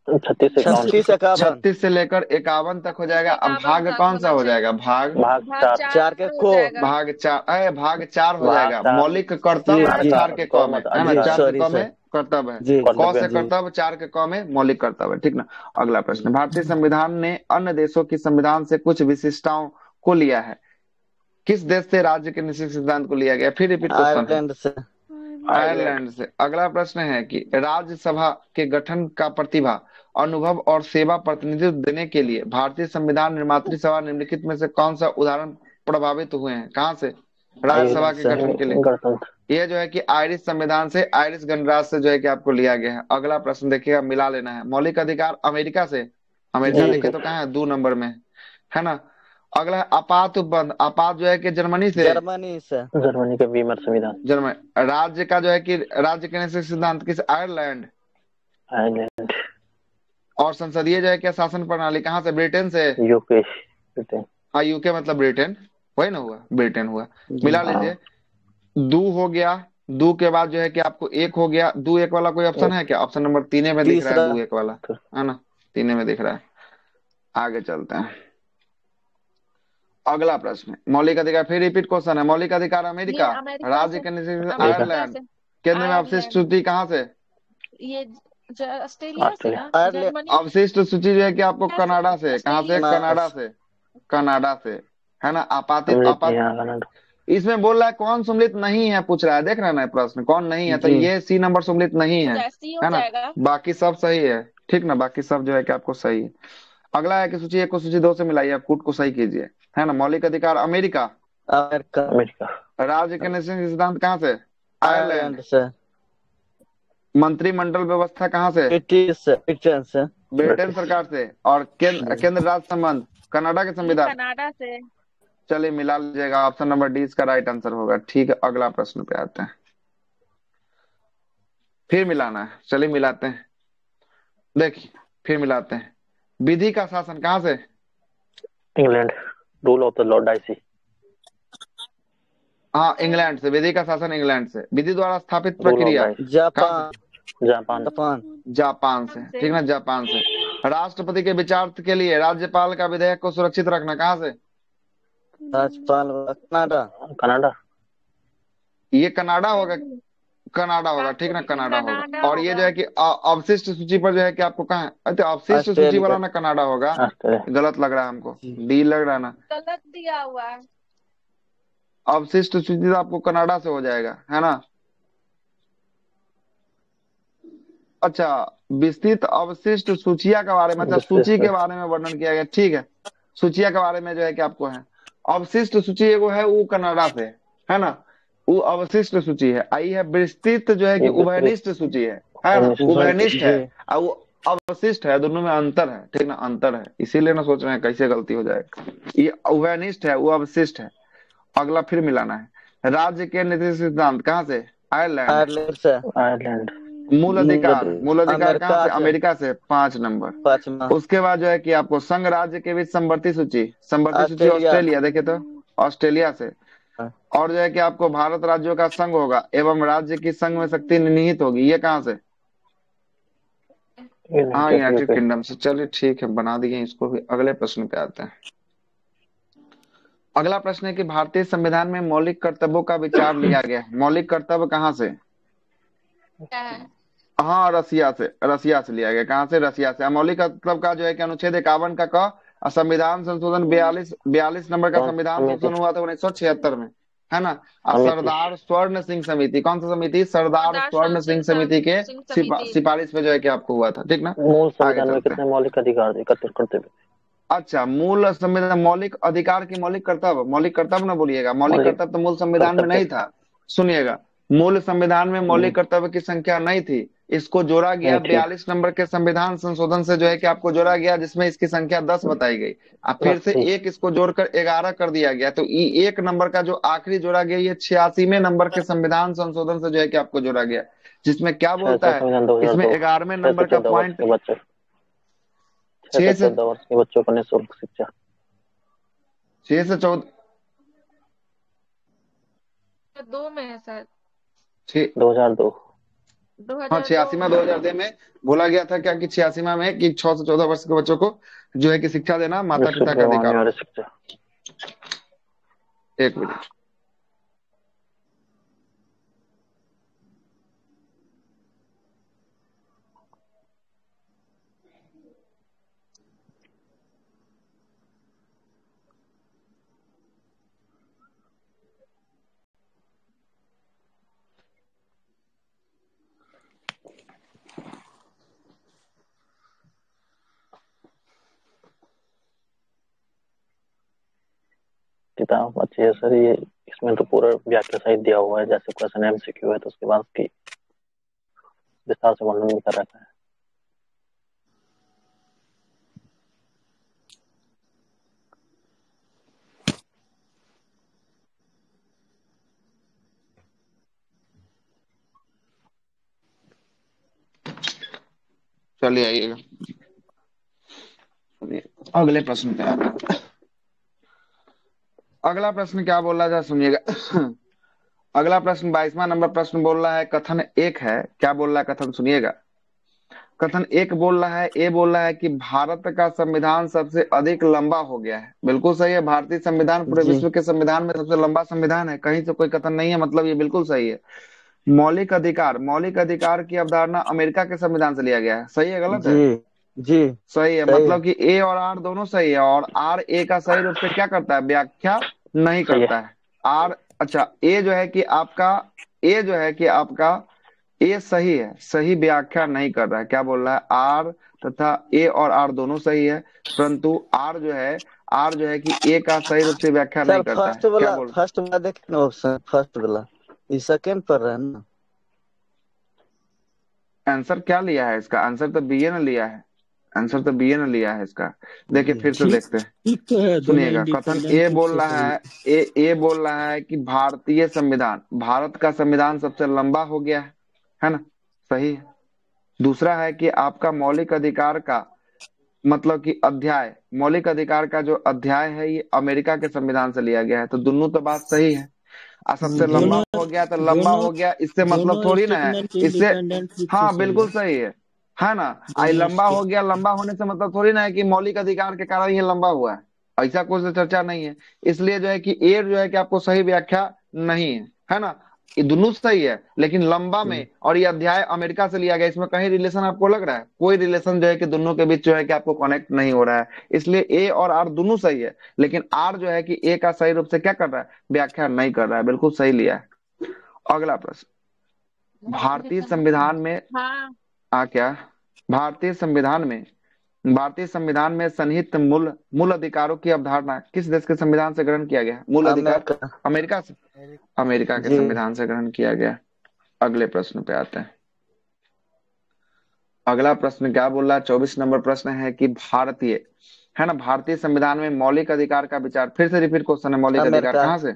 36 से 51 36 51 36 से लेकर 51 तक हो जाएगा। अब 51 भाग तक कौन सा होना हो चाहिए। जाएगा? भाग भाग भाग 4 4 के हो को जाएगा। भाग 4 हो भाग जाएगा। 4 मौलिक कर्तव्य जी है जी 4 के क में, है ना? जी 4 के सॉरी क में सर कर्तव्य है, जी क कर्तव्य से जी कर्तव्य, 4 के क में मौलिक कर्तव्य, ठीक ना? अगला प्रश्न, भारतीय संविधान ने अन्य देशों की संविधान से कुछ विशिष्टताओं को लिया है। किस देश से राज्य के निश्चित सिद्धांत को लिया गया? फिर रिपीट क्वेश्चन है। आयरलैंड से आयरलैंड से। अगला प्रश्न है कि राज्यसभा के गठन का प्रतिभा, अनुभव और सेवा प्रतिनिधित्व देने के लिए भारतीय संविधान निर्मात्री सभा निम्नलिखित में से कौन सा उदाहरण प्रभावित हुए हैं? कहाँ से राज्यसभा के गठन के लिए? गणतंत्र ये जो है कि आयरिश संविधान से, आयरिश गणराज्य से जो है कि आपको लिया गया है। अगला प्रश्न देखिएगा, मिला लेना है। मौलिक अधिकार अमेरिका से, अमेरिका जी लिखे तो कहाँ है? 2 नंबर में, है ना? अगला है आपात उपबंध, आपात जो है कि जर्मनी से, जर्मनी से जर्मनी के वीमर संविधान। जर्मनी। राज्य का जो है कि राज्य के निश्चित सिद्धांत किस? आयरलैंड। आयरलैंड। और संसदीय जो है क्या शासन प्रणाली कहाँ से? ब्रिटेन से। यूके। हाँ, यूके मतलब ब्रिटेन, वही ना हुआ, ब्रिटेन हुआ। जी मिला लीजिए। दू हो गया, दू के बाद जो है कि आपको एक हो गया। दू एक वाला कोई ऑप्शन है क्या? ऑप्शन नंबर 3 में दिख रहा है, तीसरा दू एक वाला, है ना? 3 में दिख रहा है। आगे चलते हैं। अगला प्रश्न, मौलिक अधिकार, फिर रिपीट क्वेश्चन है। मौलिक अधिकार ये अमेरिका, अमेरिका राज्य से, के निश्चित अमेरिका आयरलैंड, से, केंद्र में अवशिष्ट आयरलैंड, सूची कहाँ से? ये ऑस्ट्रेलिया से ना, आयरलैंड जर्मनी अवशिष्ट सूची जो है कि आपको कनाडा से, कहाँ से? ऑस्ट्रेलिया कनाडा से, कनाडा से, है ना? आपातित आपात इसमें बोल रहा है कौन सम्मिलित नहीं है, पूछ रहा है, देख रहे हैं ना प्रश्न, कौन नहीं है? तो जी ये सी नंबर सम्मिलित नहीं है, सी हो है ना? जाएगा। बाकी सब सही है, ठीक ना? बाकी सब जो है कि आपको सही है। अगला है कि सूची 1 को सूची 2 से मिलाइए, कूट को सही कीजिए, है ना? मौलिक अधिकार अमेरिका, अमेरिका राज्य के निश्चित सिद्धांत कहाँ से? आयरलैंड। से मंत्रिमंडल व्यवस्था कहाँ से? ब्रिटेन से ब्रिटेन सरकार से। और केंद्र राज्य संबंध कनाडा के संविधान। कनाडा से। चलिए मिला लीजिएगा, ऑप्शन नंबर डी इसका राइट आंसर होगा, ठीक है? अगला प्रश्न पे आते हैं, फिर मिलाना है, चलिए मिलाते हैं। देखिए फिर मिलाते हैं। विधि का शासन कहाँ से? England. Rule of the Lord dicey. हाँ, इंग्लैंड से। विधि का शासन इंग्लैंड से। विधि द्वारा स्थापित प्रक्रिया जापान जापान। जापान से, ठीक ना? जापान से। राष्ट्रपति के विचार के लिए राज्यपाल का विधेयक को सुरक्षित रखना कहाँ से? राज्यपाल कनाडा कनाडा। ये कनाडा होगा, कनाडा होगा, ठीक ना? कनाडा होगा। और ये जो है कि अवशिष्ट सूची पर जो है कि आपको कहाँ है? अच्छा, अवशिष्ट सूची वाला ना कनाडा होगा, गलत लग रहा है हमको, डी लग रहा है ना? गलत दिया हुआ है। अवशिष्ट सूची तो आपको कनाडा से हो जाएगा, है ना? अच्छा, विस्तृत अवशिष्ट सूचिया के बारे में, अच्छा सूची के बारे में वर्णन किया गया, ठीक है? सूचिया के बारे में जो है कि आपको है अवशिष्ट सूची एगो है वो कनाडा से, है ना? वो अवशिष्ट सूची है। आई है विस्तृत जो है कि उभयनिष्ठ सूची है ना? उभयनिष्ठ है और वो अवशिष्ट है, दोनों में अंतर है, ठीक ना? अंतर है, इसीलिए ना सोच रहे हैं कैसे गलती हो जाएगा। ये उभयनिष्ठ है, वो अवशिष्ट है। अगला फिर मिलाना है। राज्य के नीति सिद्धांत कहाँ से? आयरलैंड से। आयरलैंड। मूल अधिकार कहाँ से? अमेरिका से, 5 नंबर। 5 उसके बाद जो है कि आपको संघ राज्य के बीच समवर्ती सूची ऑस्ट्रेलिया, देखे तो ऑस्ट्रेलिया से। और जो है कि आपको भारत राज्यों का संघ होगा एवं राज्य की संघ में शक्ति निहित होगी, ये कहाँ से? हाँ, यूनाइटेड किंगडम से। चलिए ठीक है, बना दिए इसको भी। अगले प्रश्न पे आते हैं। अगला प्रश्न है कि भारतीय संविधान में मौलिक कर्तव्यों का विचार लिया गया है। मौलिक कर्तव्य कहाँ से? हाँ, रसिया से लिया गया। कहाँ से? रसिया से। मौलिक कर्तव्य का जो है कि अनुच्छेद 51 का क, संविधान संशोधन 42 नंबर का संविधान संशोधन हुआ था 1976 में, है ना? सरदार स्वर्ण सिंह समिति, कौन सा समिति? सरदार स्वर्ण सिंह समिति के सिफारिश पे जो है कि आपको हुआ था, ठीक ना? मूल संविधान में कितने मौलिक अधिकार एकत्रित करते हुए? अच्छा, मूल संविधान मौलिक अधिकार की मौलिक कर्तव्य ना बोलिएगा, मौलिक कर्तव्य तो मूल संविधान में नहीं था। सुनिएगा, मूल संविधान में मौलिक कर्तव्य की संख्या नहीं थी, इसको जोड़ा गया 42 नंबर के संविधान संशोधन से जो है कि आपको जोड़ा गया, जिसमें इसकी संख्या 10 बताई गई। अब फिर से एक इसको जोड़कर 11 कर दिया गया। तो एक नंबर का जो आखिरी जोड़ा गया, ये 86वें नंबर के संविधान संशोधन से जो है कि आपको जोड़ा गया, जिसमें क्या बोलता है? इसमें 11वें नंबर का पॉइंट 6 से 14 वर्ष के बच्चों को निःशुल्क शिक्षा। 6 से 14 2 में है सर। 2002 हाँ 2002 86 में 2002 में बोला गया था क्या कि 86 में कि 6 से 14 वर्ष के बच्चों को जो है कि शिक्षा देना माता विश्व पिता का के अधिकार अनिवार्य होता शिक्षा। है। एक मिनट। किताब अच्छी है सर, ये इसमें तो पूरा व्याख्या सहित दिया हुआ है, जैसे क्वेश्चन एमसीक्यू है तो उसके बाद उसकी विस्तार से वर्णन भी कर रखा है। चलिए आइएगा, अगले प्रश्न पे आते हैं। अगला प्रश्न क्या बोल रहा है सुनिएगा। अगला प्रश्न 22वां नंबर प्रश्न बोल रहा है कथन एक है, क्या बोल रहा है कथन सुनिएगा। कथन एक बोल रहा है, ए बोल रहा है कि भारत का संविधान सबसे अधिक लंबा हो गया है। बिल्कुल सही है, भारतीय संविधान पूरे जी विश्व के संविधान में सबसे लंबा संविधान है, कहीं से कोई कथन नहीं है, मतलब ये बिल्कुल सही है। मौलिक अधिकार की अवधारणा अमेरिका के संविधान से लिया गया है, सही है गलत है? जी जी सही है, सही है। मतलब कि ए और आर दोनों सही है, और आर ए का सही रूप से क्या करता है, व्याख्या नहीं सही है। करता है। आर अच्छा, ए जो है कि आपका, ए जो है कि आपका, ए सही है, सही व्याख्या नहीं कर रहा है। क्या बोल रहा है, आर तथा ए और आर दोनों सही है, परंतु आर जो है कि ए का सही रूप से व्याख्या सर नहीं करता है। क्या बोल, फर्स्ट वाला देखे ना, ऑप्शन फर्स्ट वाला, ये सेकंड पर रहा है ना। आंसर क्या लिया है इसका, आंसर तो बी ए ने लिया है, आंसर तो बी ए ने लिया है इसका। देखिए जी फिर से ठीक देखते हैं, ठीक तो है, दोनों सुनिएगा। कथन इंडिपेंडेंट ए रूप बोल से रहा सही। है, ए बोल रहा है कि भारतीय संविधान, भारत का संविधान सबसे लंबा हो गया है ना, सही है। दूसरा है कि आपका मौलिक अधिकार का मतलब कि अध्याय, मौलिक अधिकार का जो अध्याय है ये अमेरिका के संविधान से लिया गया है, तो दोनों तो बात सही है। और सबसे लंबा दोनों हो गया तो लंबा दोनों हो गया, इससे मतलब दोनों थोड़ी ना है, स्टेटमेंट इससे, इंडिपेंडेंट रूप से हाँ सही बिल्कुल है। सही है ना। आई दोनों लंबा हो स्टेट गया, लंबा होने से मतलब थोड़ी ना है कि मौलिक अधिकार के कारण ये लंबा हुआ है, ऐसा कुछ तो चर्चा नहीं है। इसलिए जो है कि ए जो है कि आपको सही व्याख्या नहीं है ना। ये दोनों सही है, लेकिन लंबा में और ये अध्याय अमेरिका से लिया गया, इसमें कहीं रिलेशन आपको लग रहा है? कोई रिलेशन जो है कि दोनों के बीच जो है कि आपको कनेक्ट नहीं हो रहा है। इसलिए ए और आर दोनों सही है, लेकिन आर जो है कि ए का सही रूप से क्या कर रहा है, व्याख्या नहीं कर रहा है, बिल्कुल सही लिया है। अगला प्रश्न, भारतीय संविधान में हाँ क्या, भारतीय संविधान में, भारतीय संविधान में सन्निहित मूल मूल अधिकारों की अवधारणा किस देश के संविधान से ग्रहण किया गया? मूल अधिकार अमेरिका। अमेरिका से, अमेरिका के जी संविधान से ग्रहण किया गया। अगले प्रश्न पे आते हैं। अगला प्रश्न क्या बोल रहा है, 24 नंबर प्रश्न है कि भारतीय, है ना, भारतीय संविधान में मौलिक अधिकार का विचार, फिर से रिपीट क्वेश्चन है, मौलिक अधिकार अमेरिका कहाँ से?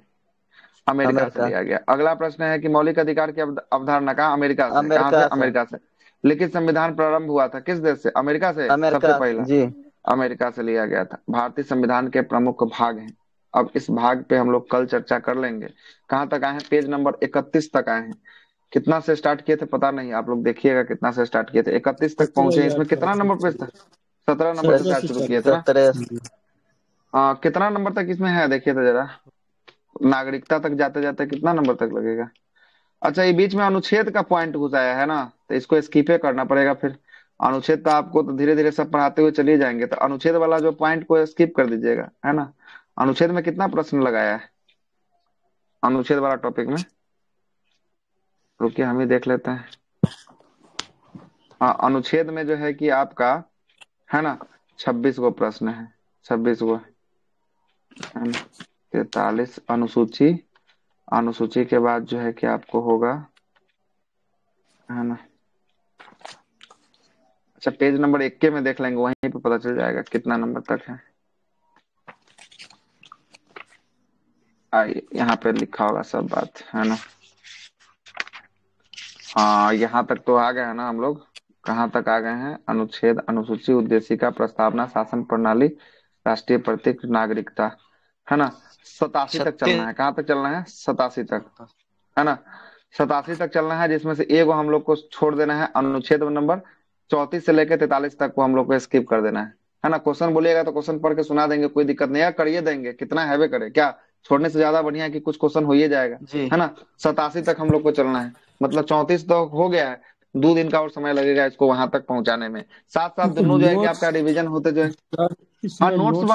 अमेरिका से अमेरिका लिया गया। अगला प्रश्न है कि मौलिक अधिकार की अवधारणा कहाँ, अमेरिका से, कहाँ से, अमेरिका से अमेरिका से। लिखित संविधान प्रारंभ हुआ था किस देश से, अमेरिका से सबसे अमेरिका पहला, जी। अमेरिका से लिया गया था। भारतीय संविधान के प्रमुख भाग हैं, अब इस भाग पे हम लोग कल चर्चा कर लेंगे। कहाँ तक आए हैं, पेज नंबर 31 तक आए हैं। कितना से स्टार्ट किए थे पता नहीं, आप लोग देखिएगा कितना से स्टार्ट किए थे, 31 तक 17 पहुंचे हैं। या इसमें कितना 18 नंबर पेज था, 17 नंबर से 17 शायद से शुरू किए थे ना। 17 कितना नंबर तक इसमें है देखिए तो जरा, नागरिकता तक जाते जाते कितना नंबर तक लगेगा। अच्छा, ये बीच में अनुच्छेद का पॉइंट घुसाया है ना, तो इसको स्किप करना पड़ेगा फिर। अनुच्छेद तो आपको तो धीरे धीरे सब पढ़ाते हुए चलिए जाएंगे, तो अनुच्छेद वाला जो पॉइंट को स्किप कर दीजिएगा, है ना। अनुच्छेद में कितना प्रश्न लगाया है, अनुच्छेद वाला टॉपिक में, रुकिए हम ही देख लेते हैं। हाँ, अनुच्छेद में जो है कि आपका, है ना, 26 गो प्रश्न है, 26 गो, है ना। 43 अनुसूची, अनुसूची के बाद जो है कि आपको होगा, है ना। अच्छा, पेज नंबर 21 में देख लेंगे, वहीं पे पता चल जाएगा कितना नंबर तक है। आइए, यहाँ पे लिखा होगा सब बात, है ना। हाँ, यहाँ तक तो आ गए हैं ना हम लोग। कहाँ तक आ गए हैं, अनुच्छेद, अनुसूची, उद्देशिका, प्रस्तावना, शासन प्रणाली, राष्ट्रीय प्रतीक, नागरिकता, है ना। 87 तक चलना है, कहाँ तक चलना है, 87 तक, है ना। 87 तक चलना है, जिसमें से एक हम लोग को छोड़ देना है, अनुच्छेद नंबर 34 से लेकर 43 तक को हम लोग को स्किप कर देना है ना। क्वेश्चन बोलिएगा तो क्वेश्चन पढ़ के सुना देंगे, कोई दिक्कत नहीं है, करिए देंगे, कितना हैवे करे क्या, छोड़ने से ज्यादा बढ़िया है कि कुछ क्वेश्चन हो ही जाएगा, जी है ना। 87 तक हम लोग को चलना है, मतलब 34 तो हो गया है, 2 दिन का और समय लगेगा इसको वहां तक पहुंचाने में। साथ साथ दोनों जो है कि नोट्स आपका रिवीजन होते जो है, सर, हाँ इसमें नोट्स नोट्स